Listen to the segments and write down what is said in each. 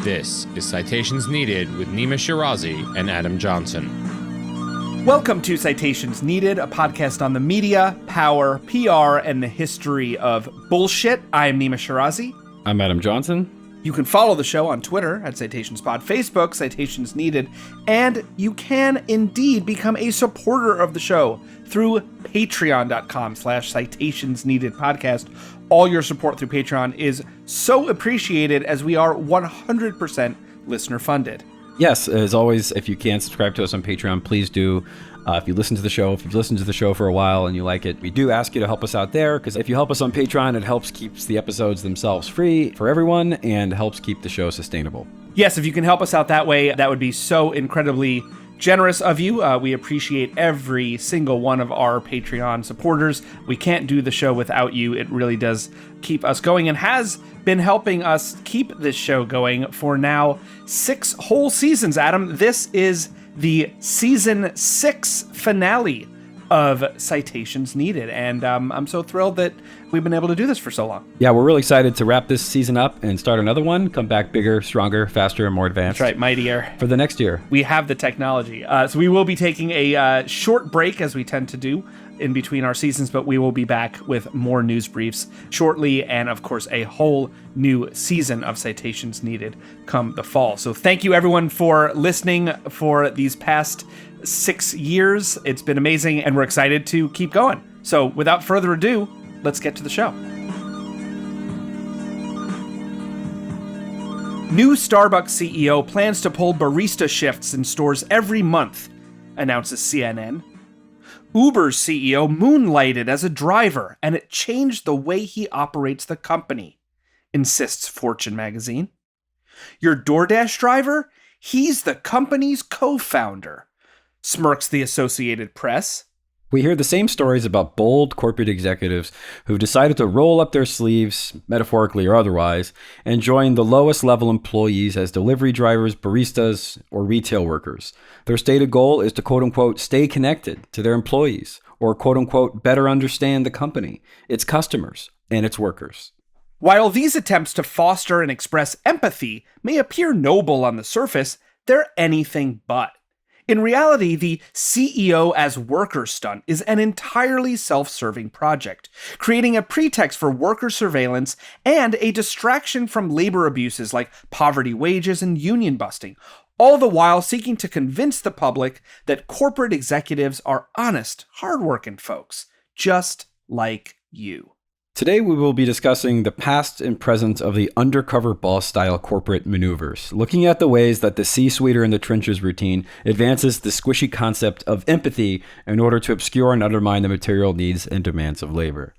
This is Citations Needed with Nima Shirazi and Adam Johnson. Welcome to Citations Needed, a podcast on the media, power, PR, and the history of bullshit. I am Nima Shirazi. I'm Adam Johnson. You can follow the show on Twitter at CitationsPod, Facebook, Citations Needed, and you can indeed become a supporter of the show through patreon.com/citationsneededpodcast. All your support through Patreon is so appreciated as we are 100% listener funded. Yes, as always, if you can subscribe to us on Patreon, please do. If you've listened to the show for a while and you like it, we do ask you to help us out there, because if you help us on Patreon, it helps keeps the episodes themselves free for everyone and helps keep the show sustainable. Yes, if you can help us out that way, that would be so incredibly generous of you. We appreciate every single one of our Patreon supporters. We can't do the show without you. It really does keep us going and has been helping us keep this show going for now 6 whole seasons, Adam. This is the season 6 finale of Citations Needed, and I'm so thrilled that we've been able to do this for so long. Yeah, we're really excited to wrap this season up and start another one, come back bigger, stronger, faster, and more advanced. That's right, mightier. For the next year. We have the technology. So we will be taking a short break, as we tend to do in between our seasons, but we will be back with more news briefs shortly, and of course a whole new season of Citations Needed come the fall. So thank you everyone for listening for these past 6 years. It's been amazing, and we're excited to keep going. So without further ado, let's get to the show. New Starbucks CEO plans to pull barista shifts in stores every month, announces CNN. Uber's CEO moonlighted as a driver, and it changed the way he operates the company, insists Fortune magazine. Your DoorDash driver? He's the company's co-founder, smirks the Associated Press. We hear the same stories about bold corporate executives who've decided to roll up their sleeves, metaphorically or otherwise, and join the lowest level employees as delivery drivers, baristas, or retail workers. Their stated goal is to quote-unquote stay connected to their employees, or quote-unquote better understand the company, its customers, and its workers. While these attempts to foster and express empathy may appear noble on the surface, they're anything but. In reality, the CEO as worker stunt is an entirely self-serving project, creating a pretext for worker surveillance and a distraction from labor abuses like poverty wages and union busting, all the while seeking to convince the public that corporate executives are honest, hardworking folks, just like you. Today, we will be discussing the past and present of the undercover boss-style corporate maneuvers, looking at the ways that the C-suiter in the trenches routine advances the squishy concept of empathy in order to obscure and undermine the material needs and demands of labor.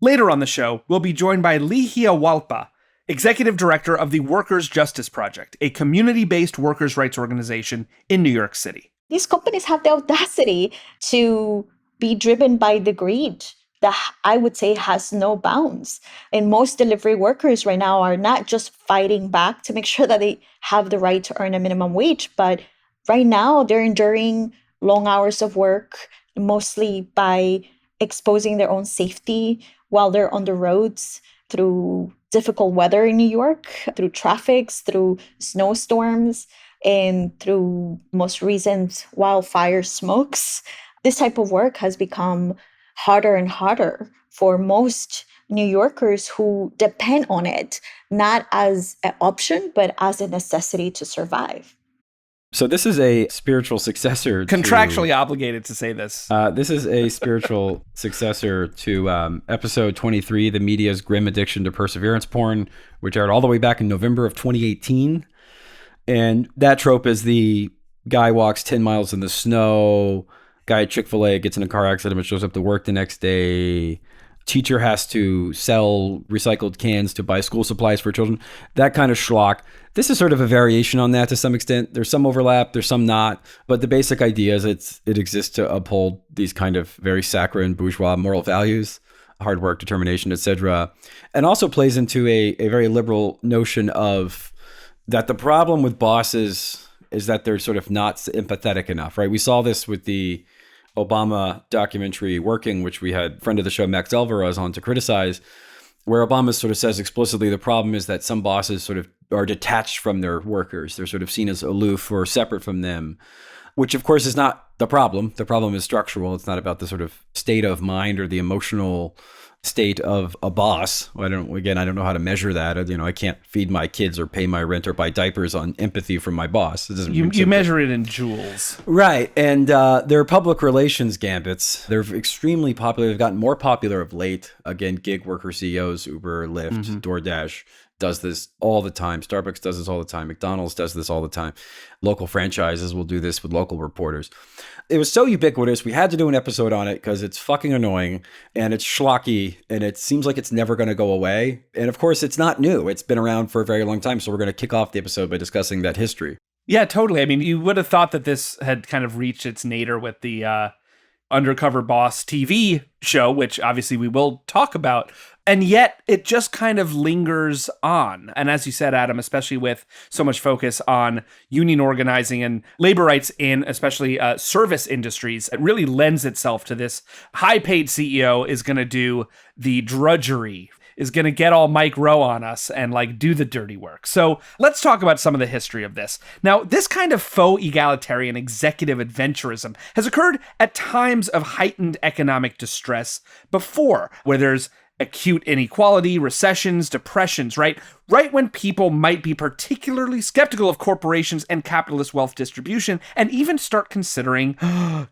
Later on the show, we'll be joined by Lihia Walpa, Executive Director of the Workers' Justice Project, a community-based workers' rights organization in New York City. These companies have the audacity to be driven by the greed that I would say has no bounds. And most delivery workers right now are not just fighting back to make sure that they have the right to earn a minimum wage, but right now they're enduring long hours of work, mostly by exposing their own safety while they're on the roads through difficult weather in New York, through traffics, through snowstorms, and through most recent wildfire smokes. This type of work has become harder and harder for most New Yorkers who depend on it, not as an option, but as a necessity to survive. So this is a spiritual successor. Contractually obligated to say this. This is a spiritual successor to episode 23, The Media's Grim Addiction to Perseverance Porn, which aired all the way back in November of 2018. And that trope is the guy walks 10 miles in the snow, guy at Chick-fil-A gets in a car accident but shows up to work the next day. Teacher has to sell recycled cans to buy school supplies for children. That kind of schlock. This is sort of a variation on that to some extent. There's some overlap, there's some not. But the basic idea is it exists to uphold these kind of very saccharine bourgeois moral values, hard work, determination, etc. And also plays into a very liberal notion of that the problem with bosses is that they're sort of not empathetic enough, right? We saw this with the Obama documentary Working, which we had friend of the show Max Alvarez on to criticize, where Obama sort of says explicitly the problem is that some bosses sort of are detached from their workers. They're sort of seen as aloof or separate from them, which of course is not the problem. The problem is structural. It's not about the sort of state of mind or the emotional state of a boss. I don't know how to measure that. I can't feed my kids or pay my rent or buy diapers on empathy from my boss. It doesn't. You measure it in joules, right? And their public relations gambits. They're extremely popular. They've gotten more popular of late. Again, gig worker CEOs, Uber, Lyft, DoorDash does this all the time. Starbucks does this all the time. McDonald's does this all the time. Local franchises will do this with local reporters. It was so ubiquitous, we had to do an episode on it because it's fucking annoying and it's schlocky and it seems like it's never going to go away. And of course, it's not new. It's been around for a very long time. So we're going to kick off the episode by discussing that history. Yeah, totally. I mean, you would have thought that this had kind of reached its nadir with the Undercover Boss TV show, which obviously we will talk about. And yet it just kind of lingers on. And as you said, Adam, especially with so much focus on union organizing and labor rights in especially service industries, it really lends itself to this high-paid CEO is going to do the drudgery, is going to get all Mike Rowe on us and like do the dirty work. So let's talk about some of the history of this. Now, this kind of faux egalitarian executive adventurism has occurred at times of heightened economic distress before, where there's acute inequality, recessions, depressions, right? Right when people might be particularly skeptical of corporations and capitalist wealth distribution and even start considering,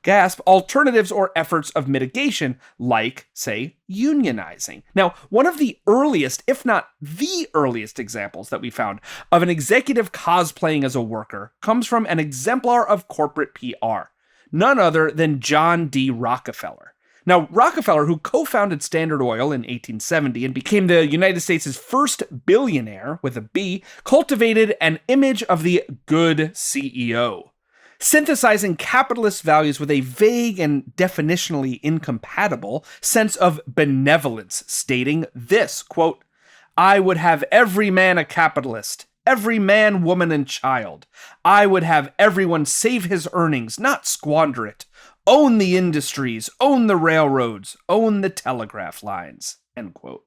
gasp, alternatives or efforts of mitigation, like, say, unionizing. Now, one of the earliest, if not the earliest examples that we found of an executive cosplaying as a worker comes from an exemplar of corporate PR, none other than John D. Rockefeller. Now, Rockefeller, who co-founded Standard Oil in 1870 and became the United States' first billionaire, with a B, cultivated an image of the good CEO, synthesizing capitalist values with a vague and definitionally incompatible sense of benevolence, stating this, quote, "I would have every man a capitalist, every man, woman, and child. I would have everyone save his earnings, not squander it. Own the industries, own the railroads, own the telegraph lines," end quote.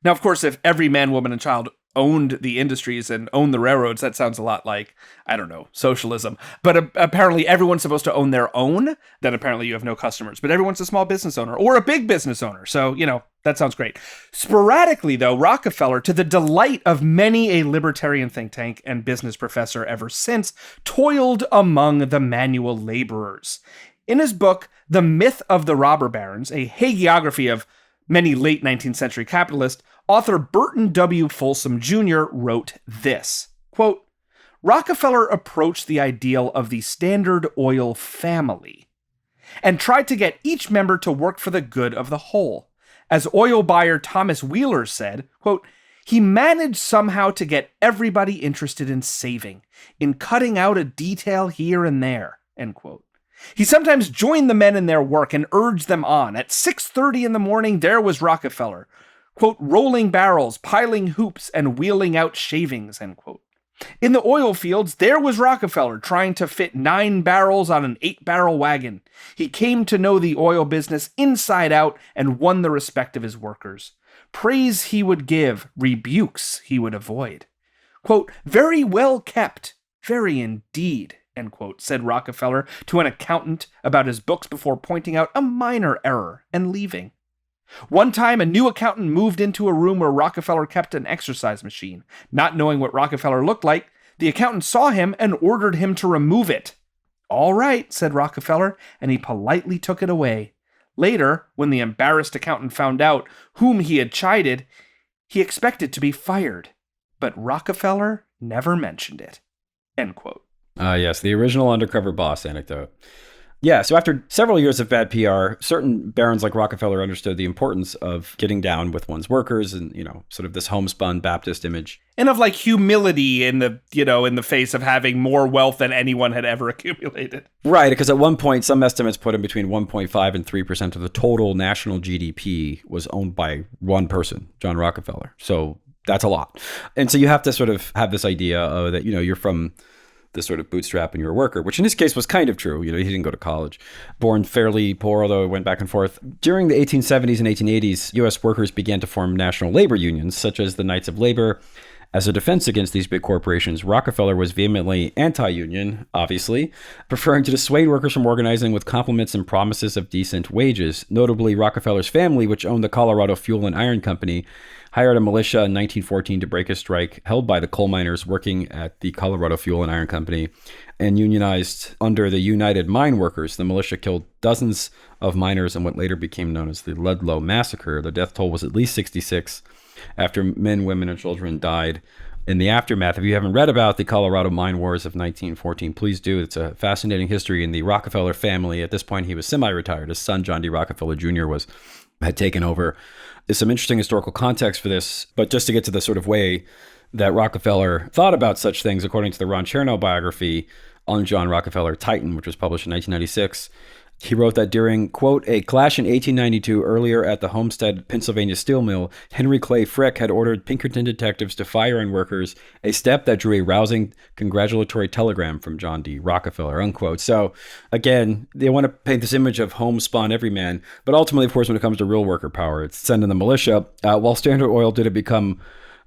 Now, of course, if every man, woman, and child owned the industries and owned the railroads, that sounds a lot like, I don't know, socialism. But apparently everyone's supposed to own their own, then apparently you have no customers. But everyone's a small business owner or a big business owner. So, that sounds great. Sporadically, though, Rockefeller, to the delight of many a libertarian think tank and business professor ever since, toiled among the manual laborers. In his book, The Myth of the Robber Barons, a hagiography of many late 19th century capitalists, author Burton W. Folsom Jr. wrote this, quote, "Rockefeller approached the ideal of the Standard Oil family and tried to get each member to work for the good of the whole. As oil buyer Thomas Wheeler said, quote, he managed somehow to get everybody interested in saving, in cutting out a detail here and there," end quote. He sometimes joined the men in their work and urged them on. At 6:30 in the morning, there was Rockefeller, quote, rolling barrels, piling hoops, and wheeling out shavings, end quote. In the oil fields, there was Rockefeller trying to fit 9 barrels on an 8-barrel wagon. He came to know the oil business inside out and won the respect of his workers. Praise he would give, rebukes he would avoid. Quote, "Very well kept, very indeed," end quote, said Rockefeller to an accountant about his books before pointing out a minor error and leaving. One time, a new accountant moved into a room where Rockefeller kept an exercise machine. Not knowing what Rockefeller looked like, the accountant saw him and ordered him to remove it. "All right," said Rockefeller, and he politely took it away. Later, when the embarrassed accountant found out whom he had chided, he expected to be fired. But Rockefeller never mentioned it. End quote. Yes, the original Undercover Boss anecdote. Yeah, so after several years of bad PR, certain barons like Rockefeller understood the importance of getting down with one's workers and, sort of this homespun Baptist image. And of like humility in the face of having more wealth than anyone had ever accumulated. Right, because at one point, some estimates put in between 1.5 and 3% of the total national GDP was owned by one person, John Rockefeller. So that's a lot. And so you have to sort of have this idea that, you're from the sort of bootstrapping your worker, which in his case was kind of true. He didn't go to college. Born fairly poor, although it went back and forth. During the 1870s and 1880s, U.S. workers began to form national labor unions, such as the Knights of Labor. As a defense against these big corporations, Rockefeller was vehemently anti-union, obviously, preferring to dissuade workers from organizing with compliments and promises of decent wages. Notably, Rockefeller's family, which owned the Colorado Fuel and Iron Company, hired a militia in 1914 to break a strike held by the coal miners working at the Colorado Fuel and Iron Company and unionized under the United Mine Workers. The militia killed dozens of miners in what later became known as the Ludlow Massacre. The death toll was at least 66 after men, women, and children died in the aftermath. If you haven't read about the Colorado Mine Wars of 1914, please do. It's a fascinating history in the Rockefeller family. At this point, he was semi-retired. His son, John D. Rockefeller Jr., had taken over. There's some interesting historical context for this, but just to get to the sort of way that Rockefeller thought about such things, according to the Ron Chernow biography on John Rockefeller, Titan, which was published in 1996, he wrote that during, quote, a clash in 1892 earlier at the Homestead, Pennsylvania steel mill, Henry Clay Frick had ordered Pinkerton detectives to fire on workers, a step that drew a rousing congratulatory telegram from John D. Rockefeller, unquote. So again, they want to paint this image of homespun everyman, but ultimately, of course, when it comes to real worker power, it's sending the militia. While Standard Oil didn't become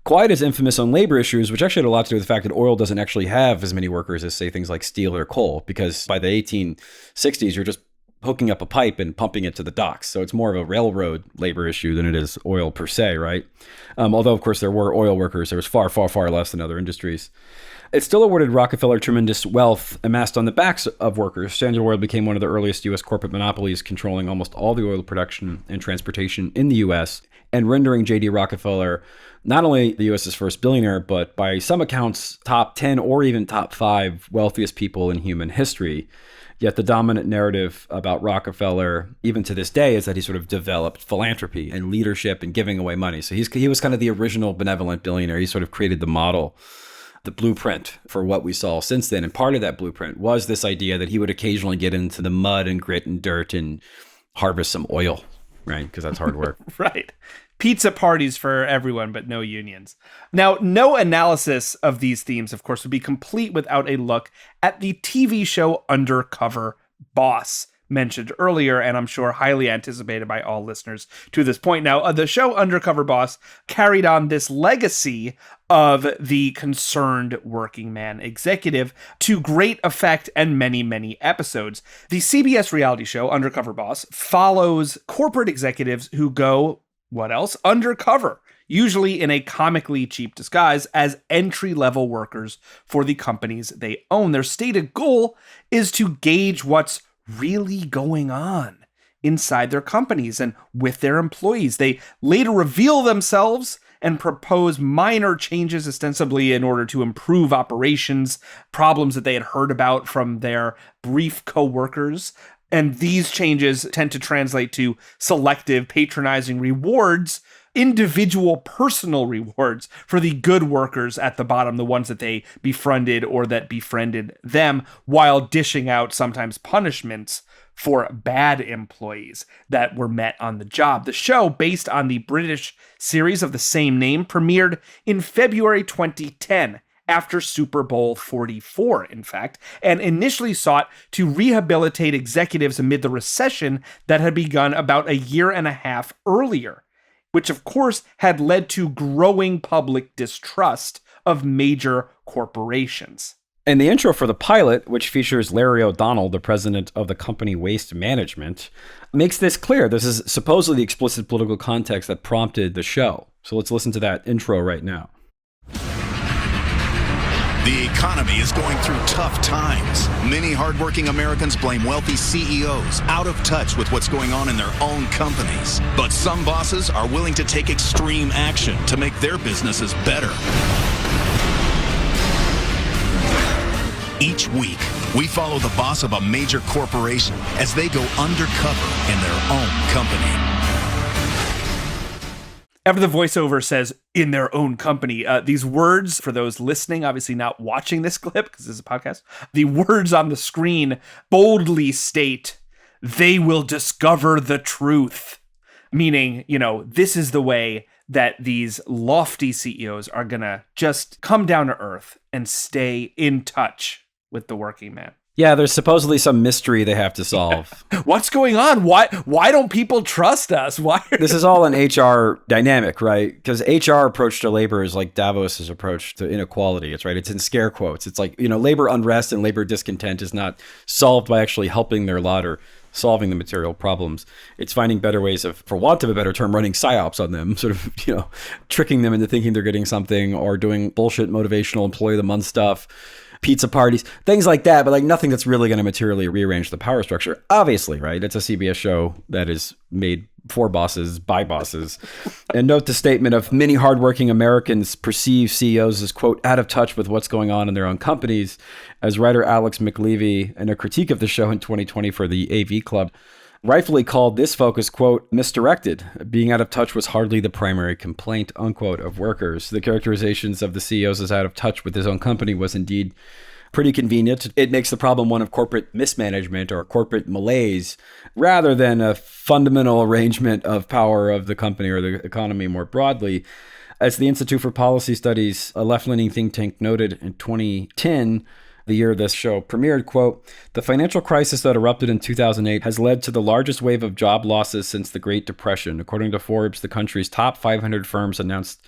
quite as infamous on labor issues, which actually had a lot to do with the fact that oil doesn't actually have as many workers as, say, things like steel or coal, because by the 1860s, you're just hooking up a pipe and pumping it to the docks. So it's more of a railroad labor issue than it is oil per se, right? Although, of course, there were oil workers. There was far, far, far less than other industries. It still awarded Rockefeller tremendous wealth amassed on the backs of workers. Standard Oil became one of the earliest U.S. corporate monopolies, controlling almost all the oil production and transportation in the U.S., and rendering J.D. Rockefeller not only the U.S.'s first billionaire, but by some accounts, top 10 or even top 5 wealthiest people in human history. Yet the dominant narrative about Rockefeller, even to this day, is that he sort of developed philanthropy and leadership and giving away money. So he was kind of the original benevolent billionaire. He sort of created the model, the blueprint for what we saw since then. And part of that blueprint was this idea that he would occasionally get into the mud and grit and dirt and harvest some oil, right? Because that's hard work. Right. Pizza parties for everyone, but no unions. Now, no analysis of these themes, of course, would be complete without a look at the TV show Undercover Boss, mentioned earlier, and I'm sure highly anticipated by all listeners to this point. Now, the show Undercover Boss carried on this legacy of the concerned working man executive to great effect and many, many episodes. The CBS reality show Undercover Boss follows corporate executives who go, what else? Undercover, usually in a comically cheap disguise as entry-level workers for the companies they own. Their stated goal is to gauge what's really going on inside their companies and with their employees. They later reveal themselves and propose minor changes ostensibly in order to improve operations, problems that they had heard about from their brief co-workers. And these changes tend to translate to selective, patronizing rewards, individual personal rewards for the good workers at the bottom, the ones that they befriended or that befriended them, while dishing out sometimes punishments for bad employees that were met on the job. The show, based on the British series of the same name, premiered in February 2010. After Super Bowl 44, in fact, and initially sought to rehabilitate executives amid the recession that had begun about a year and a half earlier, which of course had led to growing public distrust of major corporations. And the intro for the pilot, which features Larry O'Donnell, the president of the company Waste Management, makes this clear. This is supposedly the explicit political context that prompted the show. So let's listen to that intro right now. The economy is going through tough times. Many hardworking Americans blame wealthy CEOs out of touch with what's going on in their own companies. But some bosses are willing to take extreme action to make their businesses better. Each week, we follow the boss of a major corporation as they go undercover in their own company. After the voiceover says, in their own company, these words, for those listening, obviously not watching this clip, because this is a podcast, the words on the screen boldly state, they will discover the truth. Meaning, this is the way that these lofty CEOs are going to just come down to earth and stay in touch with the working man. Yeah, there's supposedly some mystery they have to solve. What's going on? Why don't people trust us? Why? This is all an HR dynamic, right? Because HR approach to labor is like Davos's approach to inequality. It's right. It's in scare quotes. It's like, labor unrest and labor discontent is not solved by actually helping their lot or solving the material problems. It's finding better ways of, for want of a better term, running psyops on them, sort of, tricking them into thinking they're getting something, or doing bullshit motivational employee of the month stuff, pizza parties, things like that, but like nothing that's really going to materially rearrange the power structure. Obviously, right? It's a CBS show that is made for bosses by bosses. And note the statement of many hardworking Americans perceive CEOs as, quote, out of touch with what's going on in their own companies. As writer Alex McLevy, in a critique of the show in 2020 for the AV Club, rightfully called this focus, quote, misdirected. Being out of touch was hardly the primary complaint, unquote, of workers. The characterizations of the CEOs as out of touch with his own company was indeed pretty convenient. It makes the problem one of corporate mismanagement or corporate malaise rather than a fundamental arrangement of power of the company or the economy more broadly. As the Institute for Policy Studies, a left-leaning think tank, noted in 2010, the year this show premiered, quote, the financial crisis that erupted in 2008 has led to the largest wave of job losses since the Great Depression. According to Forbes, the country's top 500 firms announced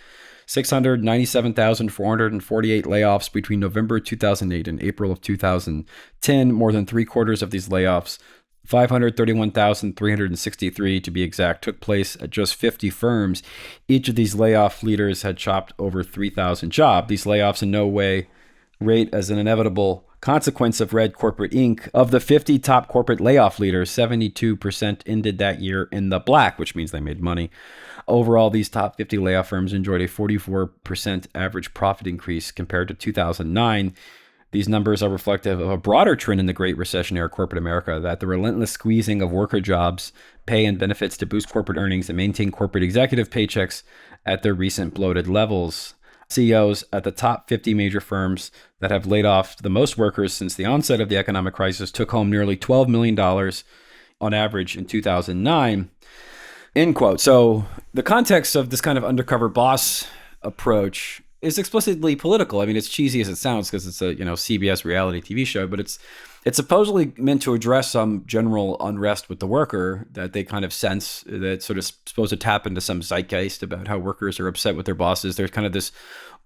697,448 layoffs between November 2008 and April of 2010. More than 3/4 of these layoffs, 531,363 to be exact, took place at just 50 firms. Each of these layoff leaders had chopped over 3,000 jobs. These layoffs in no way rate as an inevitable consequence of red corporate ink. Of the 50 top corporate layoff leaders, 72% ended that year in the black, which means they made money. Overall, these top 50 layoff firms enjoyed a 44% average profit increase compared to 2009. These numbers are reflective of a broader trend in the Great Recession-era corporate America, that the relentless squeezing of worker jobs, pay, and benefits to boost corporate earnings and maintain corporate executive paychecks at their recent bloated levels. CEOs at the top 50 major firms that have laid off the most workers since the onset of the economic crisis took home nearly $12 million on average in 2009. End quote. So the context of this kind of undercover boss approach is explicitly political. I mean, it's cheesy as it sounds because it's a CBS reality TV show, but it's supposedly meant to address some general unrest with the worker that they kind of sense, that's sort of supposed to tap into some zeitgeist about how workers are upset with their bosses. There's kind of this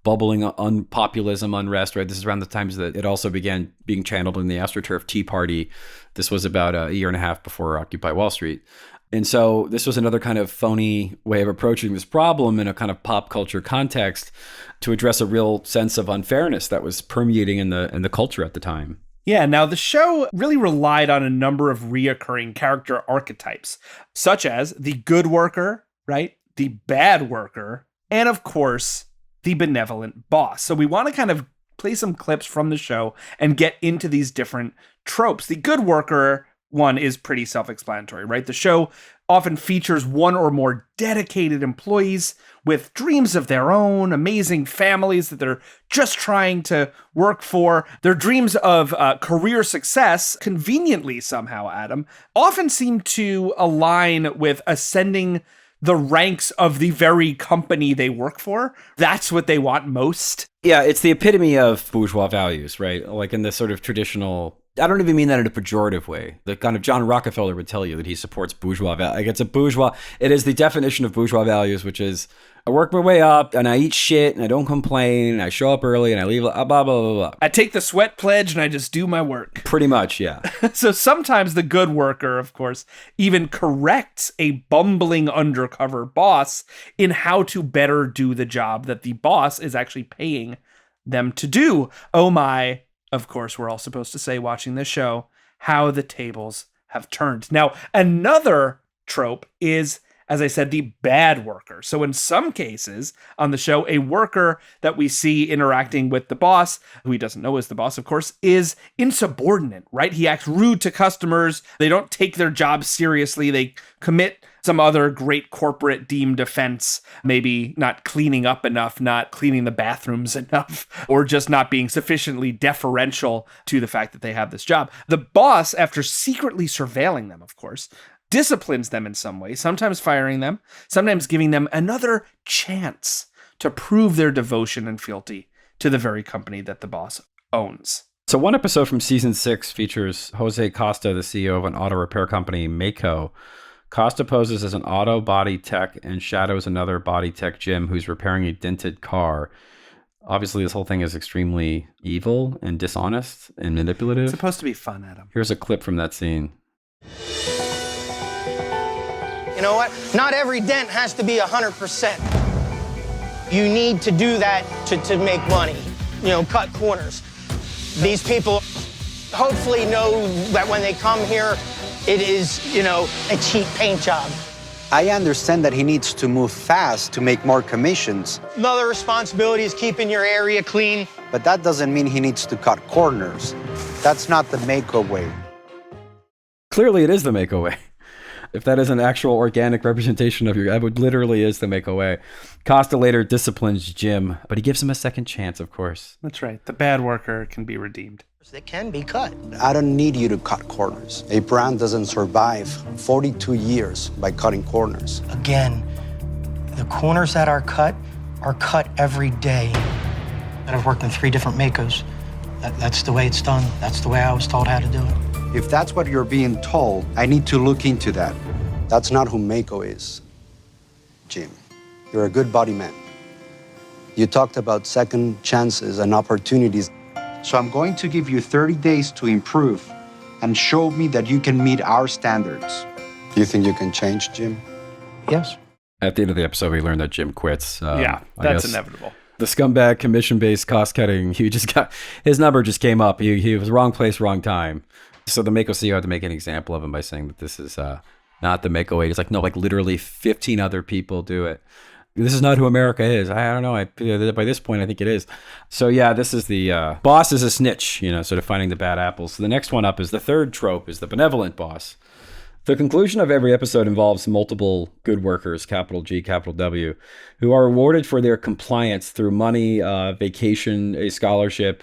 bubbling unpopulism, unrest, right? This is around the times that it also began being channeled in the AstroTurf Tea Party. This was about a year and a half before Occupy Wall Street. And so this was another kind of phony way of approaching this problem in a kind of pop culture context to address a real sense of unfairness that was permeating in the culture at the time. Yeah, now the show really relied on a number of reoccurring character archetypes, such as the good worker, right? The bad worker, and of course, the benevolent boss. So we want to kind of play some clips from the show and get into these different tropes. The good worker one is pretty self-explanatory, right? The show often features one or more dedicated employees with dreams of their own, amazing families that they're just trying to work for. Their dreams of career success, conveniently somehow, Adam, often seem to align with ascending the ranks of the very company they work for. That's what they want most. Yeah, it's the epitome of bourgeois values, right? Like in the sort of traditional, I don't even mean that in a pejorative way. The kind of John Rockefeller would tell you that he supports bourgeois values. Like it is the definition of bourgeois values, which is I work my way up and I eat shit and I don't complain and I show up early and I leave, blah, blah, blah, blah. I take the sweat pledge and I just do my work. Pretty much, yeah. So sometimes the good worker, of course, even corrects a bumbling undercover boss in how to better do the job that the boss is actually paying them to do. Oh my. Of course, we're all supposed to say, watching this show, how the tables have turned. Now, another trope is, as I said, the bad worker. So in some cases on the show, a worker that we see interacting with the boss, who he doesn't know is the boss, of course, is insubordinate, right? He acts rude to customers. They don't take their job seriously. They commit some other great corporate deemed offense, maybe not cleaning up enough, not cleaning the bathrooms enough, or just not being sufficiently deferential to the fact that they have this job. The boss, after secretly surveilling them, of course, disciplines them in some way, sometimes firing them, sometimes giving them another chance to prove their devotion and fealty to the very company that the boss owns. So one episode from season 6 features Jose Costa, the CEO of an auto repair company, Mako. Costa poses as an auto body tech and shadows another body tech, Jim, who's repairing a dented car. Obviously, this whole thing is extremely evil and dishonest and manipulative. It's supposed to be fun, Adam. Here's a clip from that scene. You know what? Not every dent has to be 100%. You need to do that to make money, cut corners. These people hopefully know that when they come here, it is, a cheap paint job. I understand that he needs to move fast to make more commissions. Another responsibility is keeping your area clean. But that doesn't mean he needs to cut corners. That's not the Mako way. Clearly, it is the Mako way. If that is an actual organic representation of that would literally is the Mako way. Costa later disciplines Jim, but he gives him a second chance, of course. That's right. The bad worker can be redeemed. That can be cut. I don't need you to cut corners. A brand doesn't survive 42 years by cutting corners. Again, the corners that are cut every day. I've worked in 3 different Makos. That's the way it's done. That's the way I was told how to do it. If that's what you're being told, I need to look into that. That's not who Mako is, Jim. You're a good body man. You talked about second chances and opportunities. So I'm going to give you 30 days to improve and show me that you can meet our standards. Do you think you can change, Jim? Yes. At the end of the episode, we learned that Jim quits. That's inevitable. The scumbag commission-based cost-cutting, his number just came up. He was wrong place, wrong time. So the Mako CEO had to make an example of him by saying that this is not the Mako way. He's like, no, like literally 15 other people do it. This is not who America is. I don't know. By this point, I think it is. So yeah, this is the boss is a snitch, sort of finding the bad apples. So the next one up is the third trope, is the benevolent boss. The conclusion of every episode involves multiple good workers, capital G, capital W, who are rewarded for their compliance through money, vacation, a scholarship,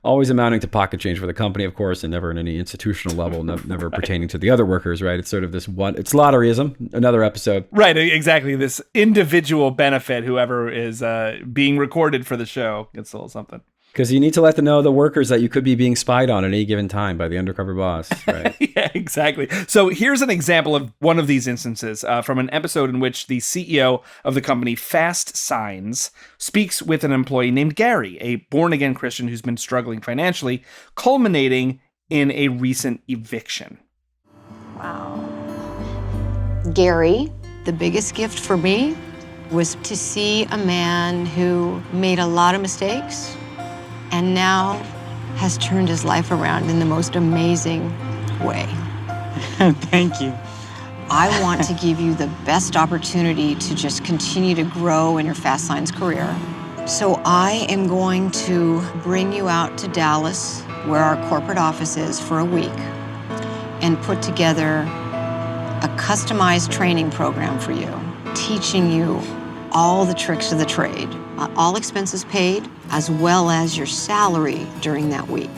always amounting to pocket change for the company, of course, and never in any institutional level, never pertaining to the other workers, right? It's sort of this one, it's lotteryism, another episode. Right, exactly. This individual benefit, whoever is being recorded for the show gets a little something. Because you need to let them know, the workers, that you could be being spied on at any given time by the undercover boss, right? Yeah, exactly. So here's an example of one of these instances from an episode in which the CEO of the company Fast Signs speaks with an employee named Gary, a born-again Christian who's been struggling financially, culminating in a recent eviction. Wow. Gary, the biggest gift for me was to see a man who made a lot of mistakes and now has turned his life around in the most amazing way. Thank you. I want to give you the best opportunity to just continue to grow in your Fast Signs career. So I am going to bring you out to Dallas, where our corporate office is, for a week, and put together a customized training program for you, teaching you all the tricks of the trade, all expenses paid, as well as your salary during that week.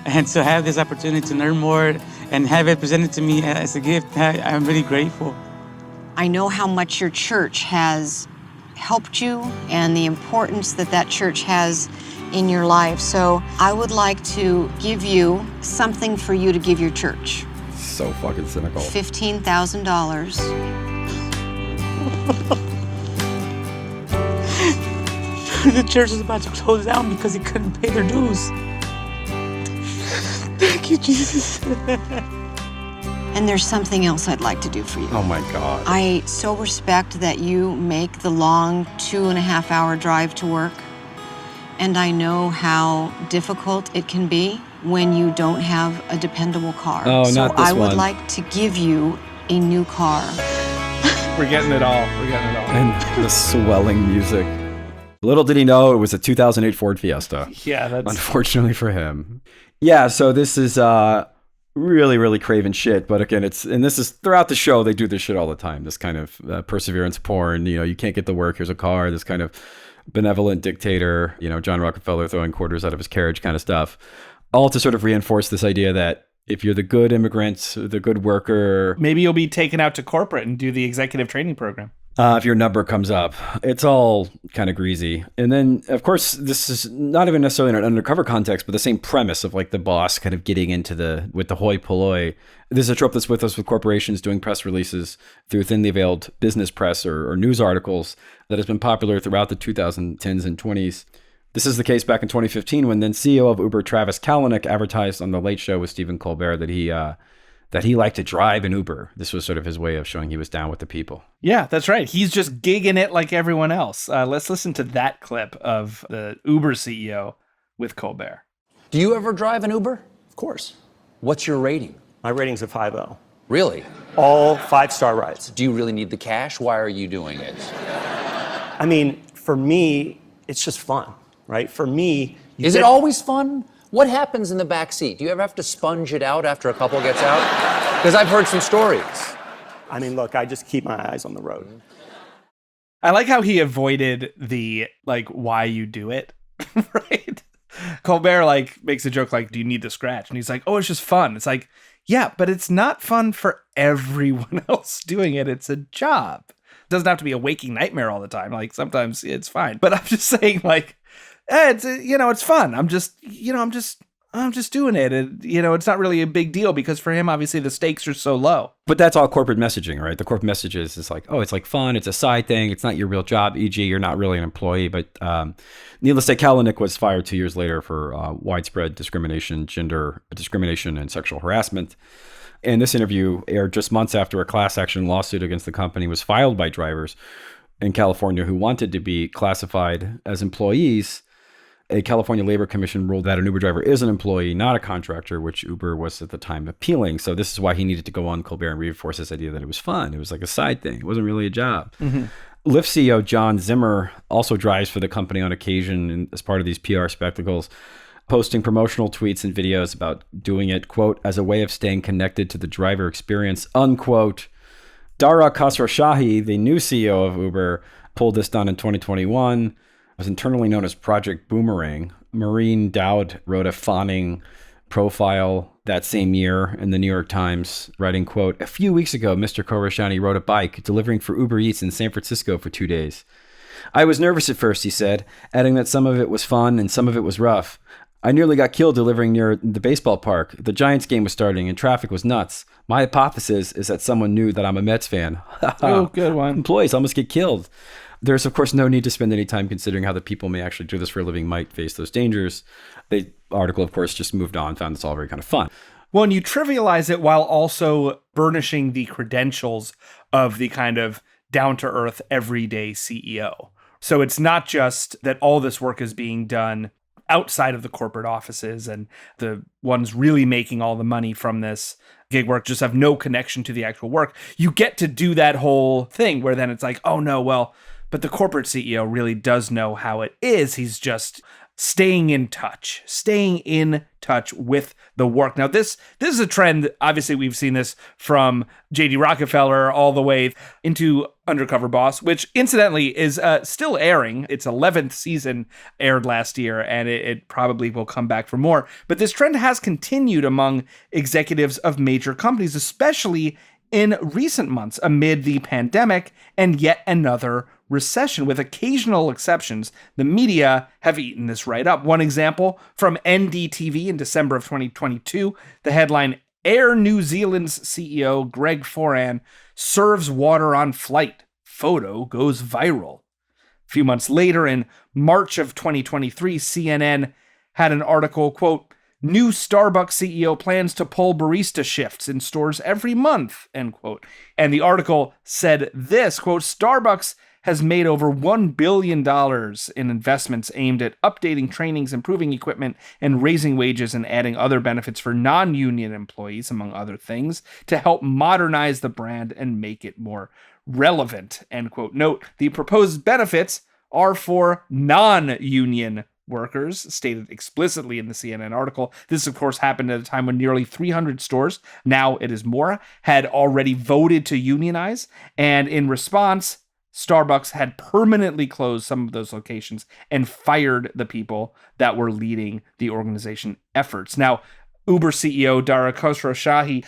And to have this opportunity to learn more and have it presented to me as a gift, I'm really grateful. I know how much your church has helped you and the importance that church has in your life. So I would like to give you something for you to give your church. So fucking cynical. $15,000. The church was about to close down because he couldn't pay their dues. Thank you, Jesus. And there's something else I'd like to do for you. Oh my God. I so respect that you make the long 2.5-hour drive to work. And I know how difficult it can be when you don't have a dependable car. Oh, so not this I would one. like to give you a new car. We're getting it all. And the swelling music. Little did he know it was a 2008 Ford Fiesta. Yeah, that's... Unfortunately for him. Yeah, so this is really, really craven shit. But again, this is throughout the show, they do this shit all the time. This kind of perseverance porn. You can't get to work, here's a car. This kind of benevolent dictator, John Rockefeller throwing quarters out of his carriage kind of stuff. All to sort of reinforce this idea that if you're the good immigrant, the good worker... Maybe you'll be taken out to corporate and do the executive training program. if your number comes up. It's all kind of greasy. And then, of course, this is not even necessarily in an undercover context, but the same premise of like the boss kind of getting into with the hoi polloi. This is a trope that's with us with corporations doing press releases through thinly veiled business press or news articles that has been popular throughout the 2010s and 20s. This is the case back in 2015 when then CEO of Uber, Travis Kalanick, advertised on The Late Show with Stephen Colbert that he liked to drive an Uber. This was sort of his way of showing he was down with the people. Yeah, that's right. He's just gigging it like everyone else. Let's listen to that clip of the Uber CEO with Colbert. Do you ever drive an Uber? Of course. What's your rating? My rating's a 5.0. Really? All 5-star rides. Do you really need the cash? Why are you doing it? I mean, for me, it's just fun, right? For me... Is it always fun? What happens in the back seat? Do you ever have to sponge it out after a couple gets out? Because I've heard some stories. I mean, look, I just keep my eyes on the road. I like how he avoided the, like, why you do it, right? Colbert, like, makes a joke like, do you need the scratch? And he's like, oh, it's just fun. It's like, yeah, but it's not fun for everyone else doing it. It's a job. It doesn't have to be a waking nightmare all the time. Like, sometimes it's fine. But I'm just saying, like, it's, it's fun. I'm just doing it. And, it's not really a big deal because for him, obviously, the stakes are so low. But that's all corporate messaging, right? The corporate message is like, oh, it's like fun. It's a side thing. It's not your real job, e.g. you're not really an employee. But needless to say, Kalanick was fired 2 years later for widespread discrimination, gender discrimination, and sexual harassment. And this interview aired just months after a class action lawsuit against the company was filed by drivers in California who wanted to be classified as employees. A California Labor Commission ruled that an Uber driver is an employee, not a contractor, which Uber was at the time appealing. So this is why he needed to go on Colbert and reinforce this idea that it was fun. It was like a side thing. It wasn't really a job. Mm-hmm. Lyft CEO John Zimmer also drives for the company on occasion as part of these PR spectacles, posting promotional tweets and videos about doing it, quote, as a way of staying connected to the driver experience, unquote. Dara Khosrowshahi, the new CEO of Uber, pulled this down in 2021. Was internally known as Project Boomerang. Maureen Dowd wrote a fawning profile that same year in the New York Times, writing, quote, a few weeks ago, Mr. Khosrowshahi rode a bike delivering for Uber Eats in San Francisco for 2 days. I was nervous at first, he said, adding that some of it was fun and some of it was rough. I nearly got killed delivering near the baseball park. The Giants game was starting and traffic was nuts. My hypothesis is that someone knew that I'm a Mets fan. Oh, good one. Employees almost get killed. There's, of course, no need to spend any time considering how the people may actually do this for a living might face those dangers. The article, of course, just moved on, found this all very kind of fun. Well, and you trivialize it while also burnishing the credentials of the kind of down-to-earth, everyday CEO. So it's not just that all this work is being done outside of the corporate offices and the ones really making all the money from this gig work just have no connection to the actual work. You get to do that whole thing where then it's like, oh no, well, but the corporate CEO really does know how it is. He's just staying in touch with the work. Now, this is a trend. Obviously, we've seen this from J.D. Rockefeller all the way into Undercover Boss, which incidentally is still airing. Its 11th season aired last year, and it probably will come back for more. But this trend has continued among executives of major companies, especially in recent months amid the pandemic and yet another recession. With occasional exceptions, the media have eaten this right up. One example from NDTV in December of 2022, the headline, Air New Zealand's CEO Greg Foran serves water on flight. Photo goes viral. A few months later, in March of 2023, CNN had an article, quote, new Starbucks CEO plans to pull barista shifts in stores every month, end quote. And the article said this, quote, Starbucks has made over $1 billion in investments aimed at updating trainings, improving equipment, and raising wages and adding other benefits for non-union employees, among other things, to help modernize the brand and make it more relevant, end quote. Note, the proposed benefits are for non-union workers, stated explicitly in the CNN article. This, of course, happened at a time when nearly 300 stores, now it is more, had already voted to unionize. And in response, Starbucks had permanently closed some of those locations and fired the people that were leading the organization efforts. Now, Uber CEO Dara Khosrowshahi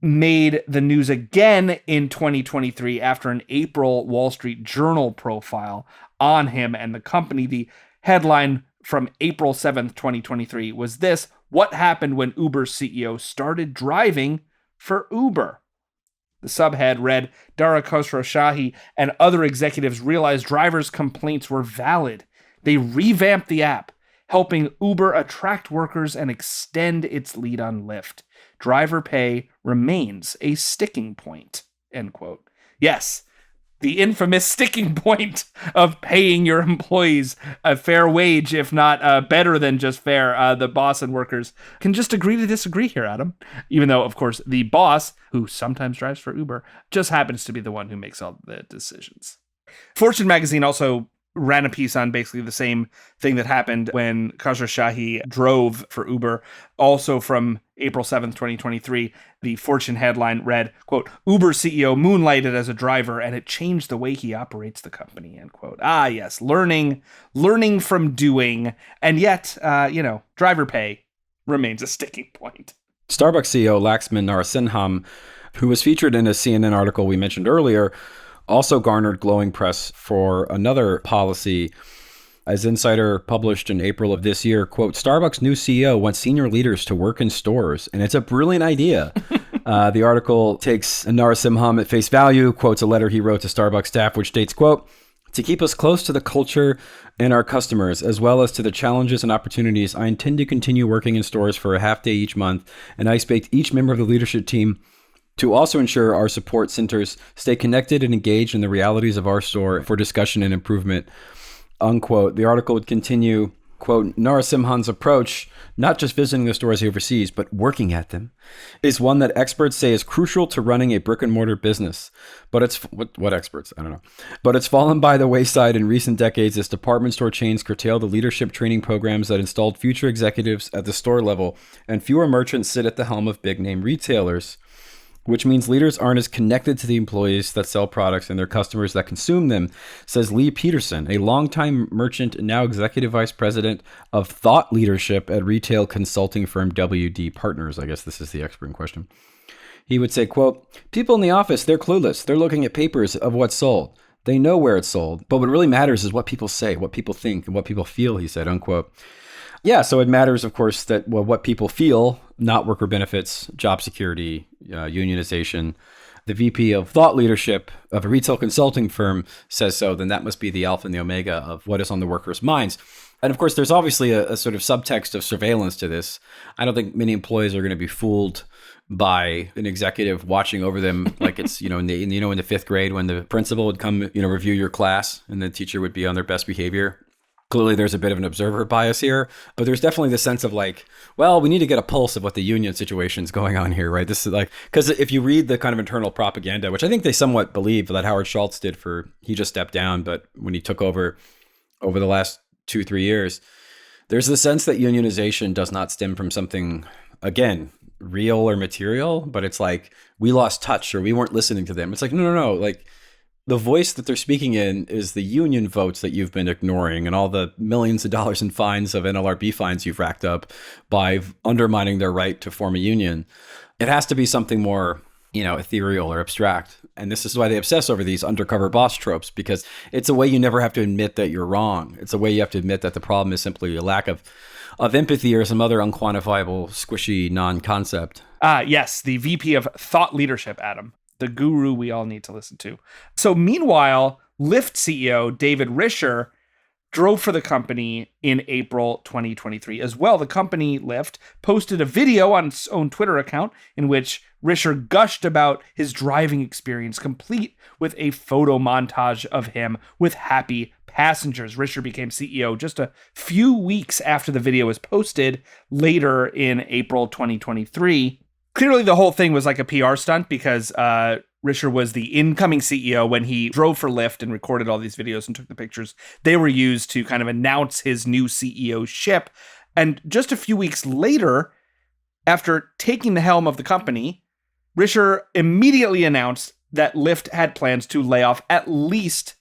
made the news again in 2023 after an April Wall Street Journal profile on him and the company. The headline from April 7th, 2023 was this: "What happened when Uber's CEO started driving for Uber?" The subhead read, "Dara Khosrowshahi and other executives realized drivers' complaints were valid. They revamped the app, helping Uber attract workers and extend its lead on Lyft. Driver pay remains a sticking point." End quote. Yes, the infamous sticking point of paying your employees a fair wage, if not better than just fair. The boss and workers can just agree to disagree here, Adam. Even though, of course, the boss, who sometimes drives for Uber, just happens to be the one who makes all the decisions. Fortune magazine also ran a piece on basically the same thing that happened when Khosrowshahi drove for Uber. Also from April 7th, 2023, the Fortune headline read, quote, "Uber CEO moonlighted as a driver and it changed the way he operates the company," end quote. Ah, yes, learning from doing. And yet, driver pay remains a sticking point. Starbucks CEO Laxman Narasimhan, who was featured in a CNN article we mentioned earlier, also garnered glowing press for another policy. As Insider published in April of this year, quote, "Starbucks' new CEO wants senior leaders to work in stores, and it's a brilliant idea." The article takes Narasimhan at face value, quotes a letter he wrote to Starbucks staff, which states, quote, "To keep us close to the culture and our customers, as well as to the challenges and opportunities, I intend to continue working in stores for a half day each month, and I expect each member of the leadership team to also ensure our support centers stay connected and engaged in the realities of our store for discussion and improvement," unquote. The article would continue, quote, "Narasimhan's approach, not just visiting the stores he oversees, but working at them, is one that experts say is crucial to running a brick and mortar business. But it's, what experts? I don't know. But it's fallen by the wayside in recent decades as department store chains curtail the leadership training programs that installed future executives at the store level, and fewer merchants sit at the helm of big name retailers, which means leaders aren't as connected to the employees that sell products and their customers that consume them," says Lee Peterson, a longtime merchant and now executive vice president of thought leadership at retail consulting firm WD Partners. I guess this is the expert in question. He would say, quote, "People in the office, they're clueless. They're looking at papers of what's sold. They know where it's sold, but what really matters is what people say, what people think, and what people feel," he said, unquote. Yeah, so it matters, of course, that what people feel, not worker benefits, job security, unionization. The VP of thought leadership of a retail consulting firm says so, then that must be the alpha and the omega of what is on the workers' minds. And of course, there's obviously a sort of subtext of surveillance to this. I don't think many employees are going to be fooled by an executive watching over them like it's, in the fifth grade when the principal would come, review your class and the teacher would be on their best behavior. Clearly, there's a bit of an observer bias here, but there's definitely the sense of like, well, we need to get a pulse of what the union situation is going on here, right? This is like, because if you read the kind of internal propaganda, which I think they somewhat believe that Howard Schultz did he just stepped down, but when he took over the last 2-3 years, there's the sense that unionization does not stem from something, again, real or material, but it's like we lost touch or we weren't listening to them. It's like, no, like, the voice that they're speaking in is the union votes that you've been ignoring and all the millions of dollars in fines of NLRB fines you've racked up by undermining their right to form a union. It has to be something more, ethereal or abstract. And this is why they obsess over these undercover boss tropes, because it's a way you never have to admit that you're wrong. It's a way you have to admit that the problem is simply a lack of empathy or some other unquantifiable, squishy non-concept. Yes, the VP of thought leadership, Adam. The guru we all need to listen to. So meanwhile, Lyft CEO David Risher drove for the company in April 2023 as well. The company, Lyft, posted a video on its own Twitter account in which Risher gushed about his driving experience, complete with a photo montage of him with happy passengers. Risher became CEO just a few weeks after the video was posted later in April 2023. Clearly, the whole thing was like a PR stunt because Risher was the incoming CEO when he drove for Lyft and recorded all these videos and took the pictures. They were used to kind of announce his new CEO-ship. And just a few weeks later, after taking the helm of the company, Risher immediately announced that Lyft had plans to lay off at least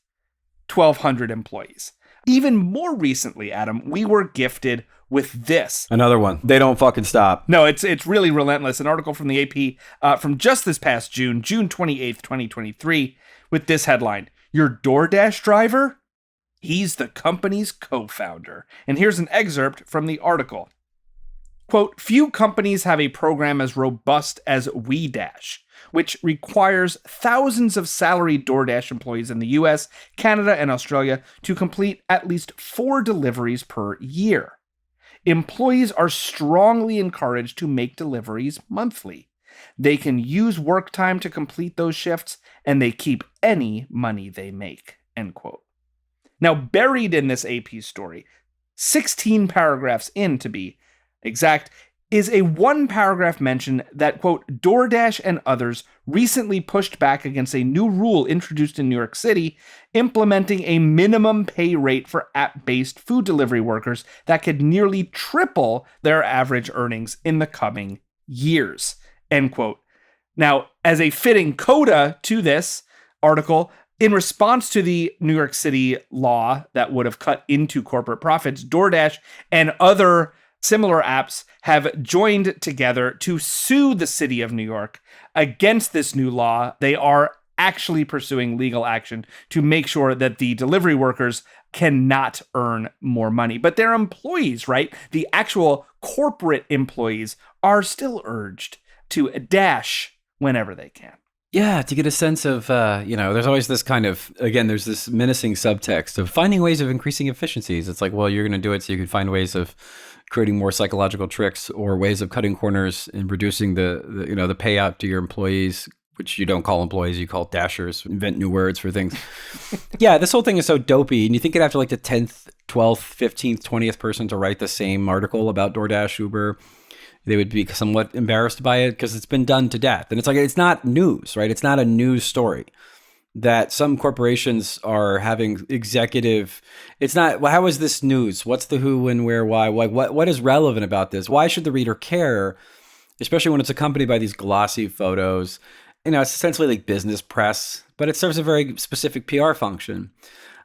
1,200 employees. Even more recently, Adam, we were gifted with this. Another one. They don't fucking stop. No, it's really relentless. An article from the AP from just this past June 28th, 2023, with this headline: Your DoorDash driver? He's the company's co-founder. And here's an excerpt from the article. Quote, few companies have a program as robust as WeDash, which requires thousands of salaried DoorDash employees in the US, Canada, and Australia to complete at least 4 deliveries per year. Employees are strongly encouraged to make deliveries monthly. They can use work time to complete those shifts, and they keep any money they make, end quote. Now, buried in this AP story, 16 paragraphs in to be exact, is a 1-paragraph mention that, quote, DoorDash and others recently pushed back against a new rule introduced in New York City, implementing a minimum pay rate for app-based food delivery workers that could nearly triple their average earnings in the coming years, end quote. Now, as a fitting coda to this article, in response to the New York City law that would have cut into corporate profits, DoorDash and other similar apps have joined together to sue the city of New York against this new law. They are actually pursuing legal action to make sure that the delivery workers cannot earn more money. But their employees, right? The actual corporate employees are still urged to dash whenever they can. Yeah, to get a sense of, there's always this kind of, again, there's this menacing subtext of finding ways of increasing efficiencies. It's like, well, you're going to do it so you can find ways of creating more psychological tricks or ways of cutting corners and reducing the payout to your employees, which you don't call employees, you call dashers, invent new words for things. Yeah, this whole thing is so dopey. And you think it'd have to like the 10th, 12th, 15th, 20th person to write the same article about DoorDash, Uber. They would be somewhat embarrassed by it because it's been done to death. And it's like, it's not news, right? It's not a news story that some corporations are having executive. It's not, well, how is this news? What's the who, when, where, why? What is relevant about this? Why should the reader care? Especially when it's accompanied by these glossy photos. It's essentially like business press, but it serves a very specific PR function.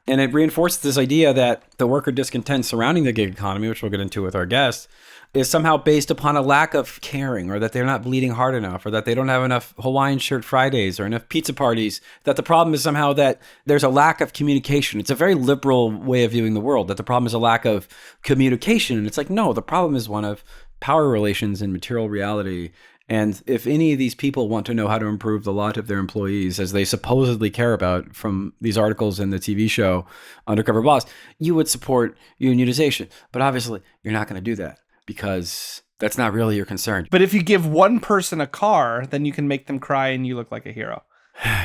And it reinforces this idea that the worker discontent surrounding the gig economy, which we'll get into with our guest, is somehow based upon a lack of caring, or that they're not bleeding hard enough, or that they don't have enough Hawaiian shirt Fridays or enough pizza parties, that the problem is somehow that there's a lack of communication. It's a very liberal way of viewing the world, that the problem is a lack of communication. And it's like, no, the problem is one of power relations and material reality. And if any of these people want to know how to improve the lot of their employees, as they supposedly care about from these articles in the TV show Undercover Boss, you would support unionization. But obviously, you're not going to do that because that's not really your concern. But if you give one person a car, then you can make them cry and you look like a hero.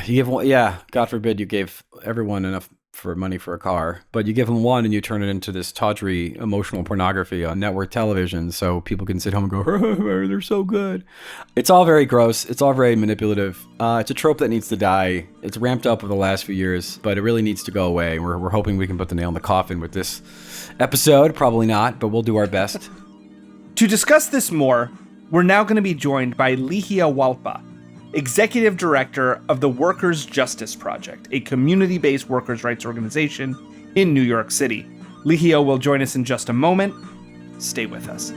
You give one, yeah, God forbid you gave everyone enough for money for a car, but you give them one and you turn it into this tawdry emotional pornography on network television so people can sit home and go, oh, they're so good. It's all very gross. It's all very manipulative. It's a trope that needs to die. It's ramped up over the last few years, but it really needs to go away. We're hoping we can put the nail in the coffin with this episode. Probably not, but we'll do our best. To discuss this more, we're now going to be joined by Lihia Walpa, Executive Director of the Workers' Justice Project, a community-based workers' rights organization in New York City. Lihia will join us in just a moment. Stay with us.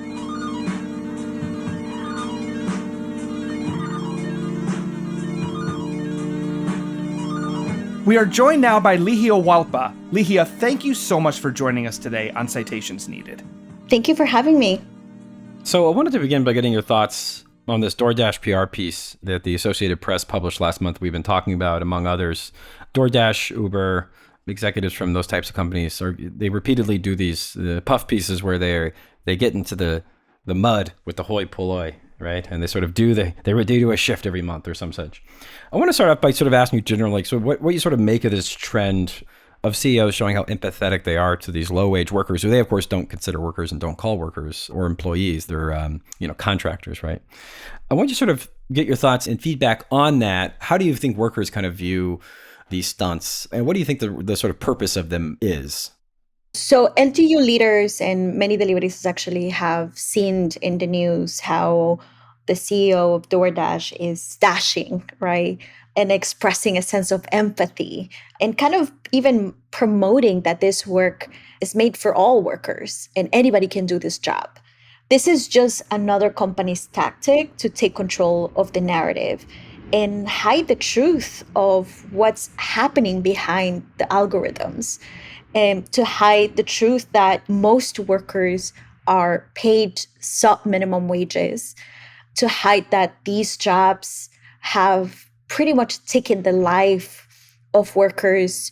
We are joined now by Lihia Walpa. Lihia, thank you so much for joining us today on Citations Needed. Thank you for having me. So I wanted to begin by getting your thoughts on this DoorDash PR piece that the Associated Press published last month. We've been talking about, among others, DoorDash, Uber, executives from those types of companies, they repeatedly do these puff pieces where they get into the mud with the hoi polloi, right? And they sort of do a shift every month or some such. I want to start off by sort of asking you generally, so what you sort of make of this trend of CEOs showing how empathetic they are to these low-wage workers, who they, of course, don't consider workers and don't call workers or employees. They're, contractors, right? I want you to sort of get your thoughts and feedback on that. How do you think workers kind of view these stunts? And what do you think the sort of purpose of them is? So LGU leaders and many deliveries actually have seen in the news how the CEO of DoorDash is dashing, right? and expressing a sense of empathy and kind of even promoting that this work is made for all workers and anybody can do this job. This is just another company's tactic to take control of the narrative and hide the truth of what's happening behind the algorithms, and to hide the truth that most workers are paid sub-minimum wages, to hide that these jobs have pretty much taken the life of workers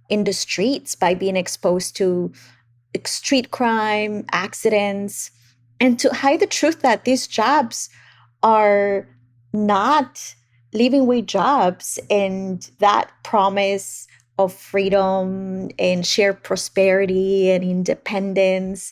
in the streets by being exposed to street crime, accidents, and to hide the truth that these jobs are not living wage jobs, and that promise of freedom and shared prosperity and independence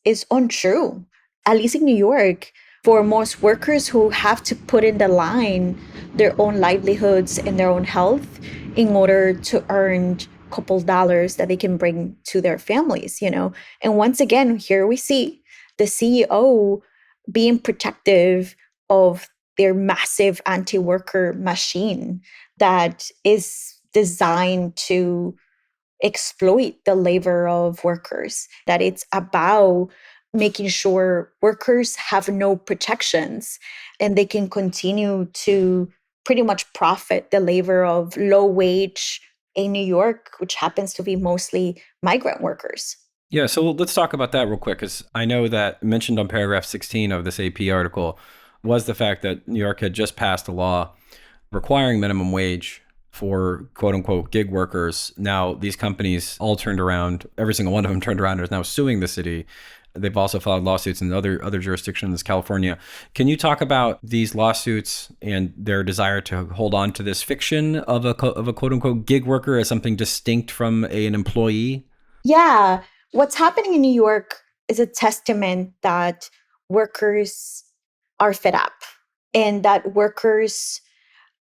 is untrue. At least in New York, for most workers who have to put in the line their own livelihoods and their own health in order to earn a couple dollars that they can bring to their families, you know. And once again, here we see the CEO being protective of their massive anti-worker machine that is designed to exploit the labor of workers, that it's about making sure workers have no protections and they can continue to pretty much profit the labor of low wage in New York, which happens to be mostly migrant workers. Yeah, so let's talk about that real quick, because I know that mentioned on paragraph 16 of this AP article was the fact that New York had just passed a law requiring minimum wage for quote unquote gig workers. Now, these companies all turned around, every single one of them turned around and is now suing the city. They've also filed lawsuits in other jurisdictions, California. Can you talk about these lawsuits and their desire to hold on to this fiction of a quote unquote gig worker as something distinct from an employee? Yeah. What's happening in New York is a testament that workers are fed up and that workers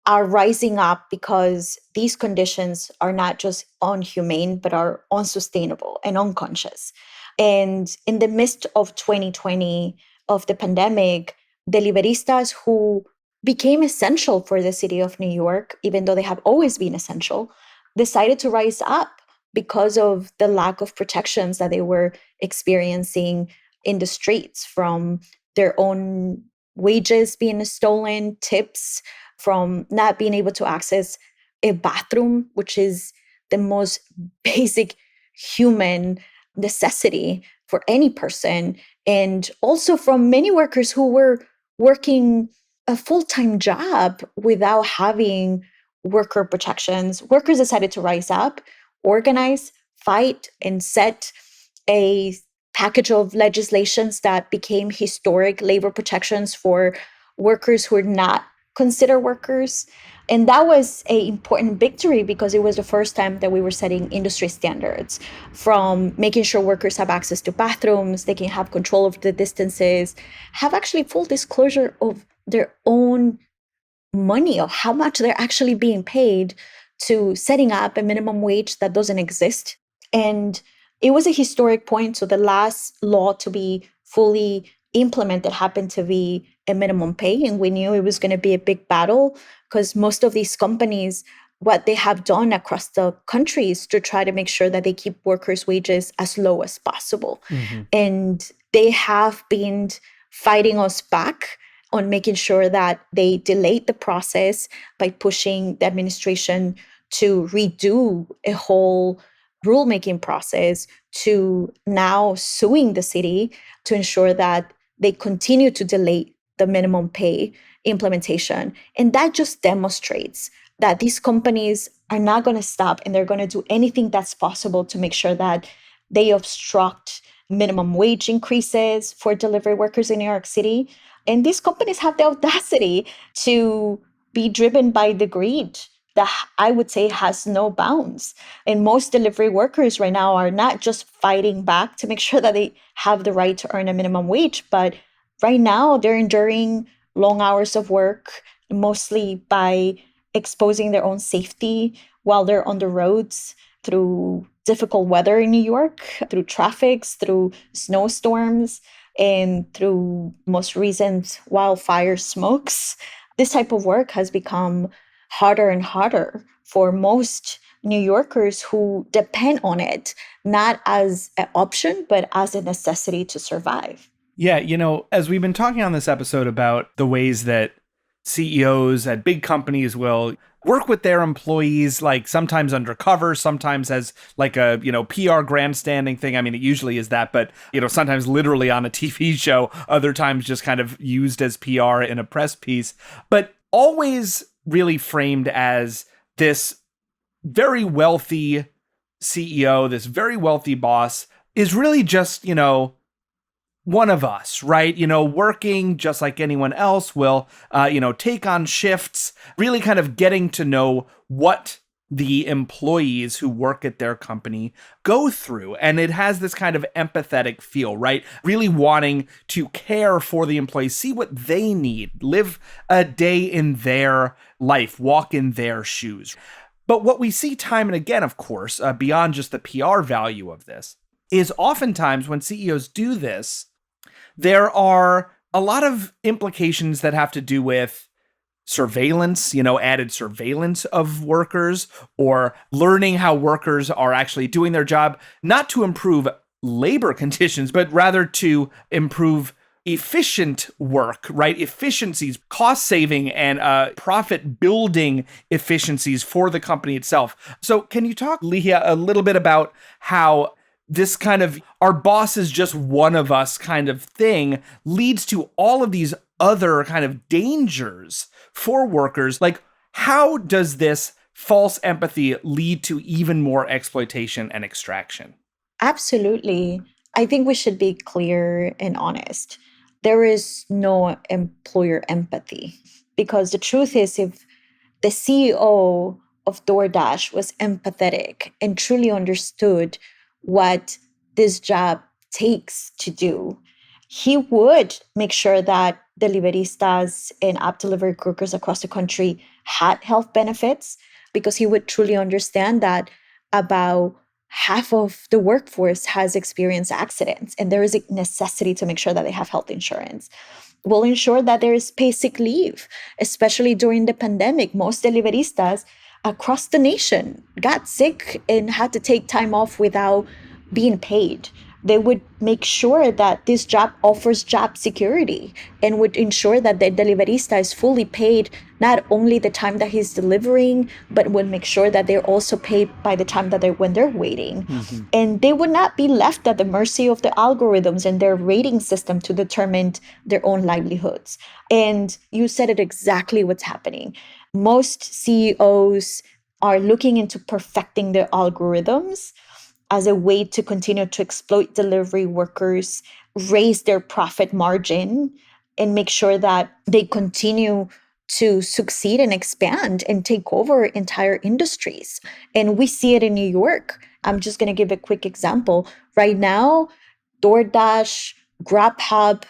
are rising up because these conditions are not just unhumane, but are unsustainable and unconscious. And in the midst of 2020, of the pandemic, deliveristas who became essential for the city of New York, even though they have always been essential, decided to rise up because of the lack of protections that they were experiencing in the streets, from their own wages being stolen, tips, from not being able to access a bathroom, which is the most basic human necessity for any person, and also from many workers who were working a full-time job without having worker protections. Workers decided to rise up, organize, fight, and set a package of legislations that became historic labor protections for workers who are not considered workers. And that was an important victory because it was the first time that we were setting industry standards, from making sure workers have access to bathrooms, they can have control of the distances, have actually full disclosure of their own money, of how much they're actually being paid, to setting up a minimum wage that doesn't exist. And it was a historic point. So the last law to be fully implemented happened to be a minimum pay. And we knew it was going to be a big battle because most of these companies, what they have done across the country is to try to make sure that they keep workers' wages as low as possible. Mm-hmm. And they have been fighting us back on making sure that they delayed the process by pushing the administration to redo a whole rulemaking process, to now suing the city to ensure that they continue to delay the minimum pay implementation. And that just demonstrates that these companies are not going to stop, and they're going to do anything that's possible to make sure that they obstruct minimum wage increases for delivery workers in New York City. And these companies have the audacity to be driven by the greed that I would say has no bounds. And most delivery workers right now are not just fighting back to make sure that they have the right to earn a minimum wage, but right now they're enduring long hours of work, mostly by exposing their own safety while they're on the roads through difficult weather in New York, through traffics, through snowstorms, and through most recent wildfire smokes. This type of work has become harder and harder for most New Yorkers who depend on it, not as an option, but as a necessity to survive. Yeah, as we've been talking on this episode about the ways that CEOs at big companies will work with their employees, like sometimes undercover, sometimes as like a, PR grandstanding thing. I mean, it usually is that, but, sometimes literally on a TV show, other times just kind of used as PR in a press piece, but always really framed as this very wealthy CEO, this very wealthy boss is really just, one of us, right? Working just like anyone else will, take on shifts, really kind of getting to know what the employees who work at their company go through. And it has this kind of empathetic feel, right? Really wanting to care for the employees, see what they need, live a day in their life, walk in their shoes. But what we see time and again, of course, beyond just the PR value of this, is oftentimes when CEOs do this, there are a lot of implications that have to do with surveillance, added surveillance of workers, or learning how workers are actually doing their job, not to improve labor conditions, but rather to improve efficient work, right? Efficiencies, cost saving and profit building efficiencies for the company itself. So can you talk, Leah, a little bit about how this kind of our boss is just one of us kind of thing leads to all of these other kind of dangers for workers? Like, how does this false empathy lead to even more exploitation and extraction? Absolutely. I think we should be clear and honest. There is no employer empathy, because the truth is, if the CEO of DoorDash was empathetic and truly understood what this job takes to do, he would make sure that deliveristas and app delivery workers across the country had health benefits, because he would truly understand that about half of the workforce has experienced accidents, and there is a necessity to make sure that they have health insurance. We'll ensure that there is paid sick leave, especially during the pandemic. Most deliveristas across the nation got sick and had to take time off without being paid. They would make sure that this job offers job security and would ensure that the deliverista is fully paid, not only the time that he's delivering, but would make sure that they're also paid by the time that when they're waiting. Mm-hmm. And they would not be left at the mercy of the algorithms and their rating system to determine their own livelihoods. And you said it exactly what's happening. Most CEOs are looking into perfecting their algorithms as a way to continue to exploit delivery workers, raise their profit margin, and make sure that they continue to succeed and expand and take over entire industries. And we see it in New York. I'm just going to give a quick example. Right now, DoorDash, Grubhub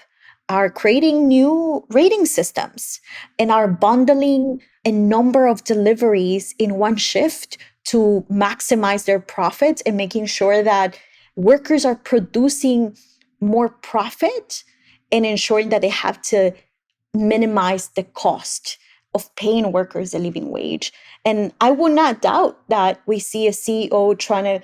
are creating new rating systems and are bundling a number of deliveries in one shift to maximize their profits and making sure that workers are producing more profit and ensuring that they have to minimize the cost of paying workers a living wage. And I would not doubt that we see a CEO trying to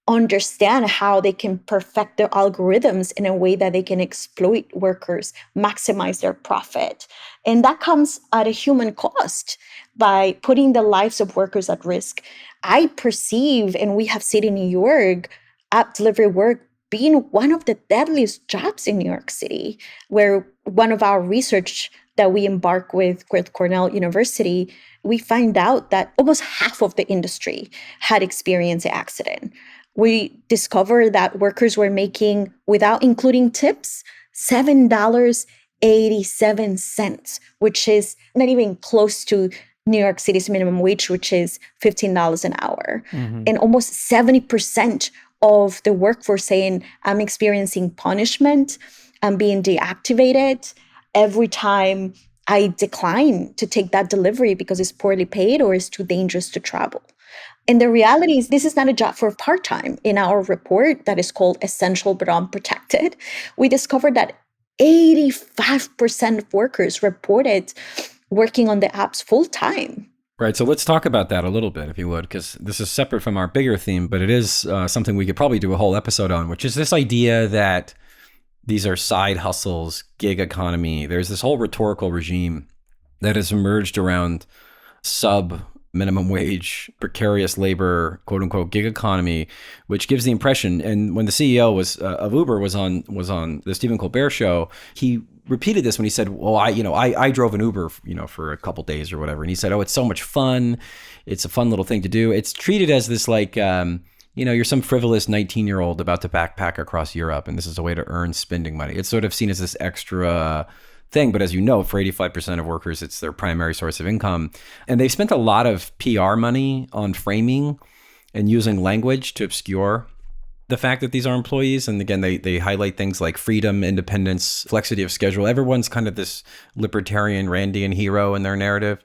understand how they can perfect their algorithms in a way that they can exploit workers, maximize their profit. And that comes at a human cost by putting the lives of workers at risk. I perceive, and we have seen in New York, app delivery work being one of the deadliest jobs in New York City, where one of our research that we embark with Cornell University, we find out that almost half of the industry had experienced an accident. We discovered that workers were making, without including tips, $7.87, which is not even close to New York City's minimum wage, which is $15 an hour. Mm-hmm. And almost 70% of the workforce saying, I'm experiencing punishment, I'm being deactivated every time I decline to take that delivery because it's poorly paid or it's too dangerous to travel. And the reality is, this is not a job for part-time. In our report that is called Essential but Unprotected, we discovered that 85% of workers reported working on the apps full-time. Right. So let's talk about that a little bit, if you would, because this is separate from our bigger theme, but it is something we could probably do a whole episode on, which is this idea that these are side hustles, gig economy. There's this whole rhetorical regime that has emerged around sub minimum wage, precarious labor, quote unquote, gig economy, which gives the impression. And when the CEO of Uber was on the Stephen Colbert show, he repeated this when he said, well, I drove an Uber, for a couple days or whatever. And he said, oh, it's so much fun. It's a fun little thing to do. It's treated as this you're some frivolous 19-year-old about to backpack across Europe, and this is a way to earn spending money. It's sort of seen as this extra thing. But as you know, for 85% of workers, it's their primary source of income. And they spent a lot of PR money on framing and using language to obscure the fact that these are employees. And again, they highlight things like freedom, independence, flexity of schedule. Everyone's kind of this libertarian Randian hero in their narrative.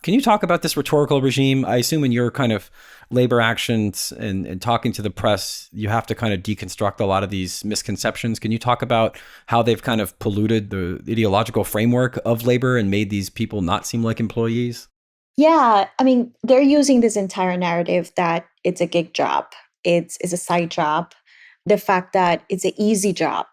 Can you talk about this rhetorical regime? I assume in your kind of labor actions and talking to the press, you have to kind of deconstruct a lot of these misconceptions. Can you talk about how they've kind of polluted the ideological framework of labor and made these people not seem like employees? Yeah, I mean, they're using this entire narrative that it's a gig job, it's a side job, the fact that it's an easy job,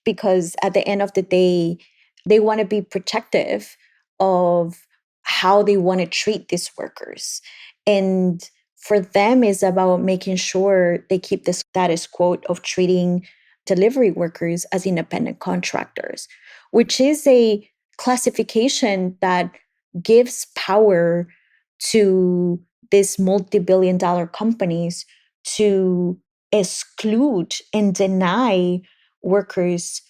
because at the end of the day, they want to be protective of how they want to treat these workers. And for them, it's about making sure they keep the status quo of treating delivery workers as independent contractors, which is a classification that gives power to these multi-billion-dollar companies to exclude and deny workers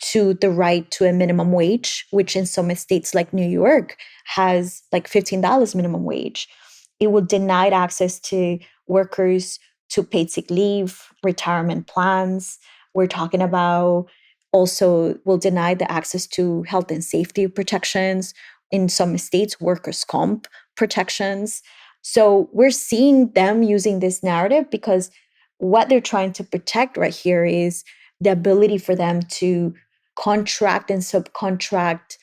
to the right to a minimum wage, which in some states like New York has like $15 minimum wage. It will deny access to workers to paid sick leave, retirement plans. We're talking about also will deny the access to health and safety protections. In some states, workers' comp protections. So we're seeing them using this narrative because what they're trying to protect right here is the ability for them to contract and subcontract.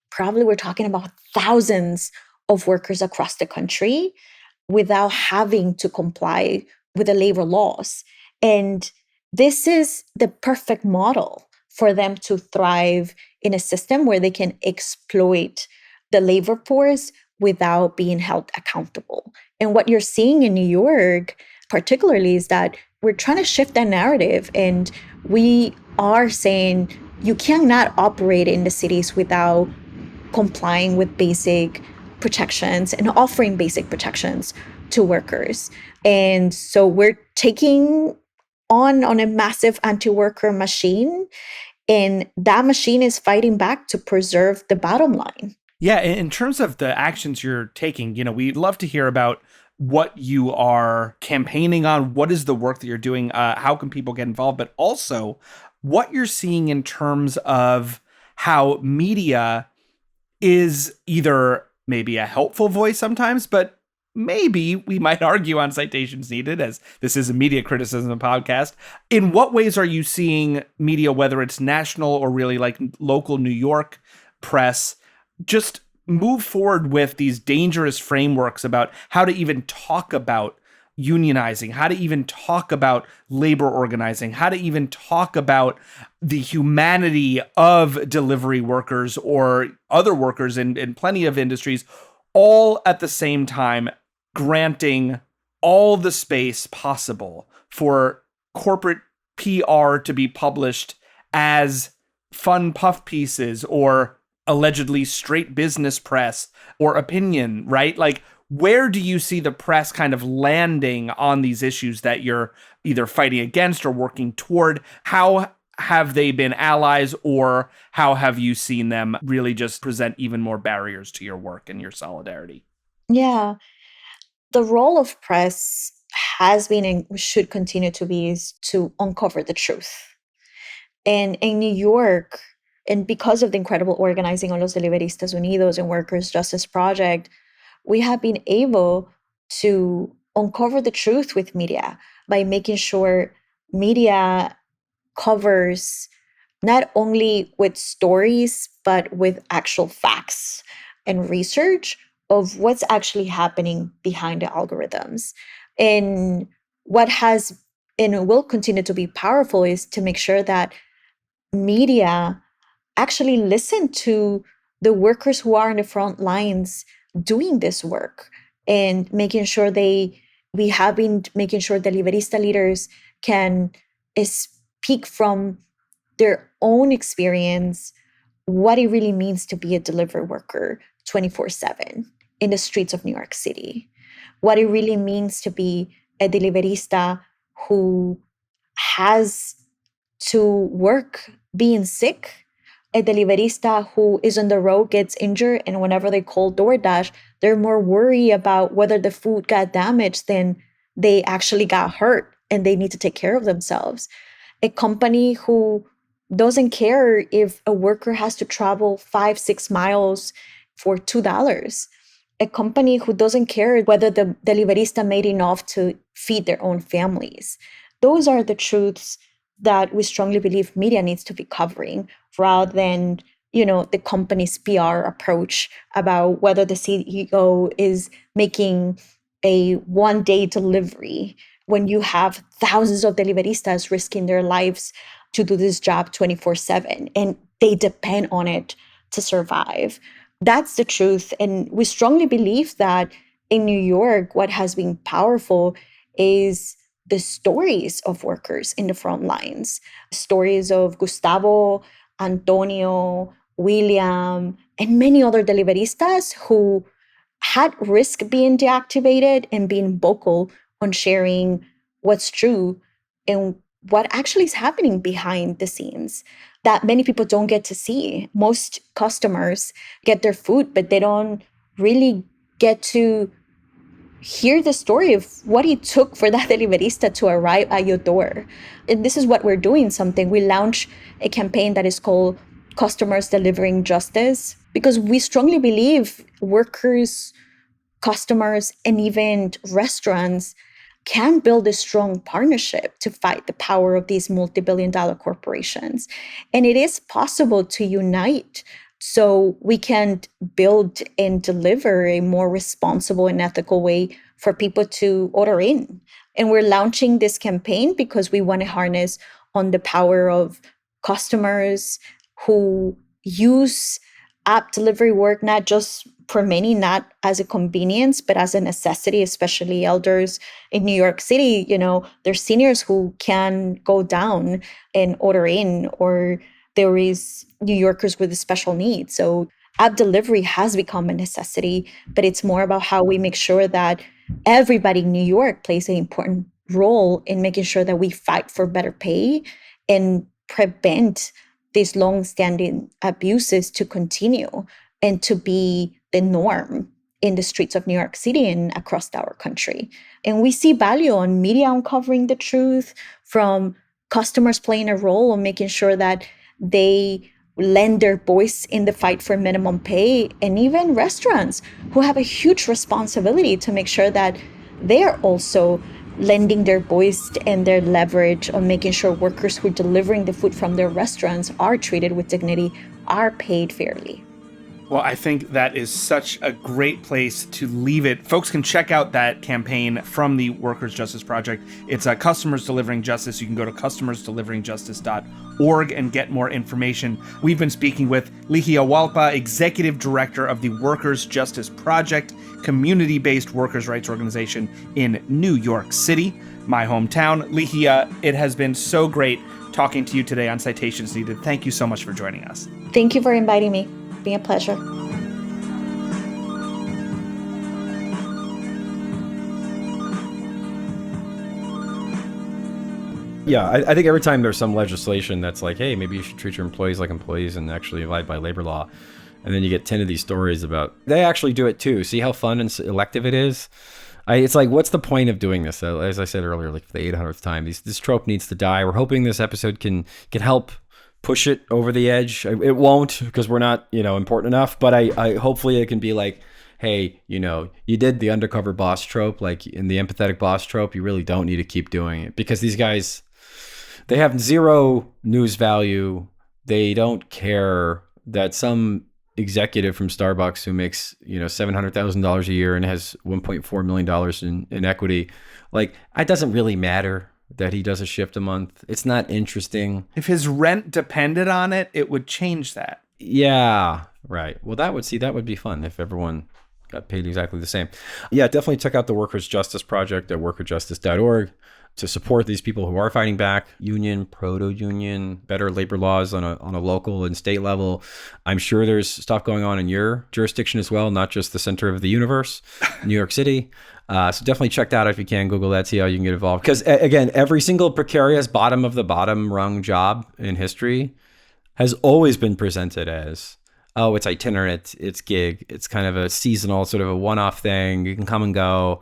Probably we're talking about thousands of workers across the country without having to comply with the labor laws. And this is the perfect model for them to thrive in a system where they can exploit the labor force without being held accountable. And what you're seeing in New York, particularly, is that we're trying to shift that narrative. And we are saying you cannot operate in the cities without complying with basic protections and offering basic protections to workers. And so we're taking on a massive anti-worker machine, and that machine is fighting back to preserve the bottom line. Yeah, in terms of the actions you're taking, we'd love to hear about what you are campaigning on, what is the work that you're doing, how can people get involved, but also what you're seeing in terms of how media is either maybe a helpful voice sometimes, but maybe we might argue on Citations Needed, as this is a media criticism podcast. In what ways are you seeing media, whether it's national or really like local New York press, just move forward with these dangerous frameworks about how to even talk about unionizing, how to even talk about labor organizing, how to even talk about the humanity of delivery workers or other workers in plenty of industries, all at the same time granting all the space possible for corporate PR to be published as fun puff pieces or allegedly straight business press or opinion, right? Like, where do you see the press kind of landing on these issues that you're either fighting against or working toward? How have they been allies, or how have you seen them really just present even more barriers to your work and your solidarity? Yeah. The role of press has been and should continue to be is to uncover the truth. And in New York, and because of the incredible organizing on Los Deliveristas Unidos and Workers' Justice Project, we have been able to uncover the truth with media by making sure media covers not only with stories, but with actual facts and research, of what's actually happening behind the algorithms. And what has and will continue to be powerful is to make sure that media actually listen to the workers who are in the front lines doing this work, and making sure we have been making sure the Liberista leaders can speak from their own experience what it really means to be a delivery worker 24/7 in the streets of New York City, what it really means to be a deliverista who has to work being sick, a deliverista who is on the road, gets injured, and whenever they call DoorDash, they're more worried about whether the food got damaged than they actually got hurt and they need to take care of themselves. A company who doesn't care if a worker has to travel 5-6 miles for $2. A company who doesn't care whether the deliverista made enough to feed their own families. Those are the truths that we strongly believe media needs to be covering, rather than, the company's PR approach about whether the CEO is making a one-day delivery when you have thousands of deliveristas risking their lives to do this job 24/7, and they depend on it to survive. That's the truth. And we strongly believe that in New York, what has been powerful is the stories of workers in the front lines, stories of Gustavo, Antonio, William, and many other deliveristas who had risk being deactivated and being vocal on sharing what's true and what actually is happening behind the scenes that many people don't get to see. Most customers get their food, but they don't really get to hear the story of what it took for that deliverista to arrive at your door. And this is what we're doing something. We launched a campaign that is called Customers Delivering Justice, because we strongly believe workers, customers, and even restaurants can build a strong partnership to fight the power of these multi-billion-dollar corporations. And it is possible to unite so we can build and deliver a more responsible and ethical way for people to order in. And we're launching this campaign because we want to harness on the power of customers who use app delivery work, not just for many, not as a convenience, but as a necessity, especially elders in New York City. There's seniors who can go down and order in, or there is New Yorkers with special needs. So app delivery has become a necessity, but it's more about how we make sure that everybody in New York plays an important role in making sure that we fight for better pay and prevent these long-standing abuses to continue and to be the norm in the streets of New York City and across our country. And we see value on media uncovering the truth, from customers playing a role on making sure that they lend their voice in the fight for minimum pay, and even restaurants who have a huge responsibility to make sure that they're also lending their voice and their leverage on making sure workers who are delivering the food from their restaurants are treated with dignity, are paid fairly. Well, I think that is such a great place to leave it. Folks can check out that campaign from the Workers' Justice Project. It's Customers Delivering Justice. You can go to customersdeliveringjustice.org and get more information. We've been speaking with Ligia Hualpa, Executive Director of the Workers' Justice Project, community-based workers' rights organization in New York City, my hometown. Ligia, it has been so great talking to you today on Citations Needed. Thank you so much for joining us. Thank you for inviting me. It's been a pleasure. Yeah, I think every time there's some legislation that's like, hey, maybe you should treat your employees like employees and actually abide by labor law, and then you get 10 of these stories about they actually do it too. See how fun and elective it is? It's like, what's the point of doing this? As I said earlier, like for the 800th time, this trope needs to die. We're hoping this episode can help push it over the edge. It won't, because we're not, important enough. But I hopefully it can be like, hey, you did the undercover boss trope, like in the empathetic boss trope. You really don't need to keep doing it, because these guys, they have zero news value. They don't care that some executive from Starbucks who makes, $700,000 a year and has $1.4 million in equity. Like, it doesn't really matter that he does a shift a month. It's not interesting. If his rent depended on it, it would change that. Yeah, right. Well, that would be fun if everyone got paid exactly the same. Yeah, definitely check out the Workers' Justice Project at workerjustice.org to support these people who are fighting back. Union, proto-union, better labor laws on a local and state level. I'm sure there's stuff going on in your jurisdiction as well, not just the center of the universe, New York City. So definitely check that out if you can. Google that, see how you can get involved. Because again, every single precarious bottom of the bottom rung job in history has always been presented as, oh, it's itinerant, it's gig, it's kind of a seasonal, sort of a one-off thing. You can come and go.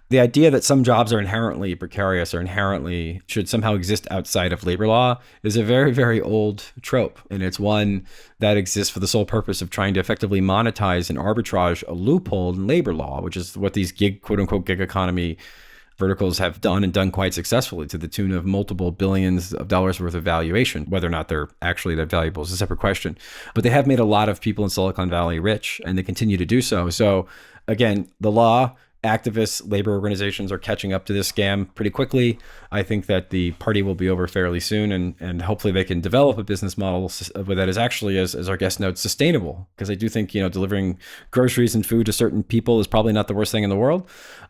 The idea that some jobs are inherently precarious or inherently should somehow exist outside of labor law is a very, very old trope. And it's one that exists for the sole purpose of trying to effectively monetize and arbitrage a loophole in labor law, which is what these quote unquote gig economy verticals have done and done quite successfully to the tune of multiple billions of dollars worth of valuation. Whether or not they're actually that valuable is a separate question. But they have made a lot of people in Silicon Valley rich, and they continue to do so. So again, the law, activists, labor organizations are catching up to this scam pretty quickly. I think that the party will be over fairly soon, and hopefully they can develop a business model that is actually, as our guest notes, sustainable. Because I do think, delivering groceries and food to certain people is probably not the worst thing in the world.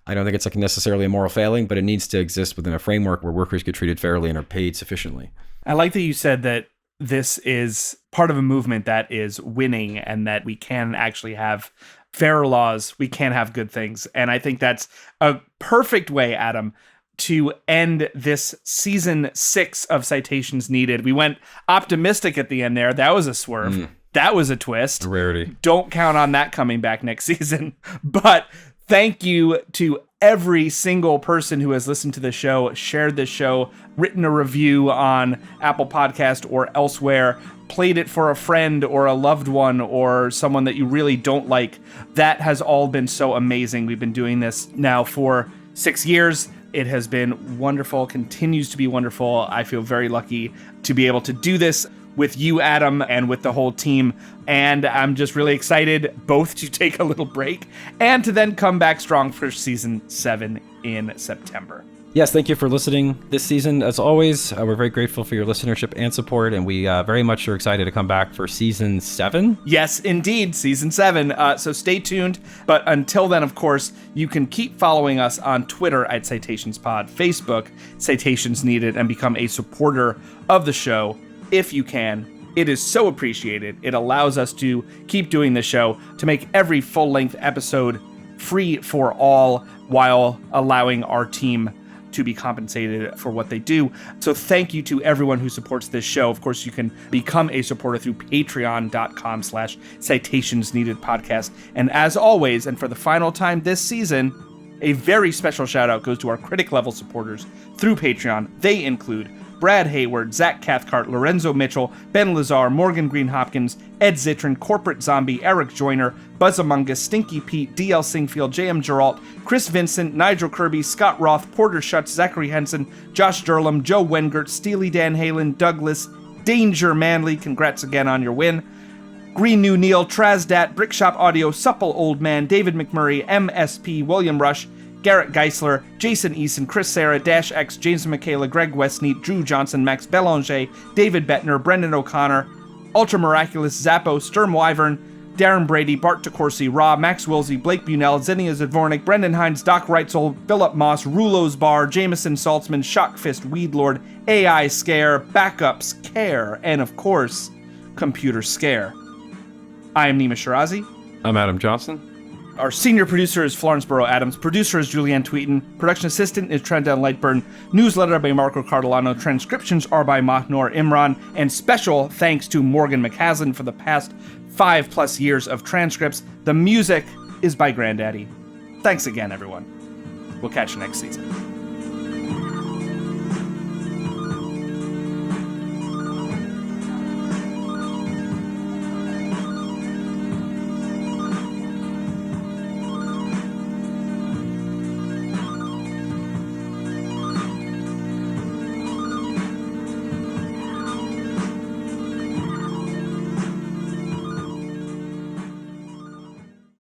I don't think it's necessarily a moral failing, but it needs to exist within a framework where workers get treated fairly and are paid sufficiently. I like that you said that this is part of a movement that is winning and that we can actually have fairer laws, we can have good things. And I think that's a perfect way, Adam, to end this season 6 of Citations Needed. We went optimistic at the end there. That was a swerve. That was a twist. A rarity. Don't count on that coming back next season. But thank you to every single person who has listened to the show, shared this show, written a review on Apple Podcast or elsewhere, played it for a friend or a loved one or someone that you really don't like. That has all been so amazing. We've been doing this now for 6 years. It has been wonderful, continues to be wonderful. I feel very lucky to be able to do this with you, Adam, and with the whole team. And I'm just really excited both to take a little break and to then come back strong for season 7 in September. Yes, thank you for listening this season. As always, we're very grateful for your listenership and support, and we very much are excited to come back for season 7. Yes, indeed, season 7. So stay tuned. But until then, of course, you can keep following us on Twitter at CitationsPod, Facebook, Citations Needed, and become a supporter of the show if you can. It is so appreciated. It allows us to keep doing the show, to make every full-length episode free for all, while allowing our team to be compensated for what they do. So thank you to everyone who supports this show. Of course, you can become a supporter through patreon.com/citationsneededpodcast. And as always, and for the final time this season, a very special shout out goes to our critic level supporters through Patreon. They include Brad Hayward, Zach Cathcart, Lorenzo Mitchell, Ben Lazar, Morgan Green Hopkins, Ed Zitron, Corporate Zombie, Eric Joyner, Buzz Among Us, Stinky Pete, DL Singfield, JM Geralt, Chris Vincent, Nigel Kirby, Scott Roth, Porter Schutz, Zachary Henson, Josh Durlam, Joe Wengert, Steely Dan Halen, Douglas, Danger Manley, congrats again on your win, Green New Neil, Trazdat, Brickshop Audio, Supple Old Man, David McMurray, MSP, William Rush, Garrett Geisler, Jason Eason, Chris Sarah, Dash X, James Michaela, Greg Westneat, Drew Johnson, Max Belanger, David Bettner, Brendan O'Connor, Ultra Miraculous, Zappo, Sturm Wyvern, Darren Brady, Bart DeCourcy, Raw, Max Wilsey, Blake Bunell, Zinnia Zadvornik, Brendan Hines, Doc Reitzel, Philip Moss, Rulo's Bar, Jameson Saltzman, Shockfist, Weedlord, AI Scare, Backups, Care, and of course, Computer Scare. I am Nima Shirazi. I'm Adam Johnson. Our senior producer is Florence Burrow Adams. Producer is Julianne Tweeten. Production assistant is Trent Lightburn. Newsletter by Marco Cardellano. Transcriptions are by Mahnor Imran. And special thanks to Morgan McCaslin for the past 5+ years of transcripts. The music is by Granddaddy. Thanks again, everyone. We'll catch you next season.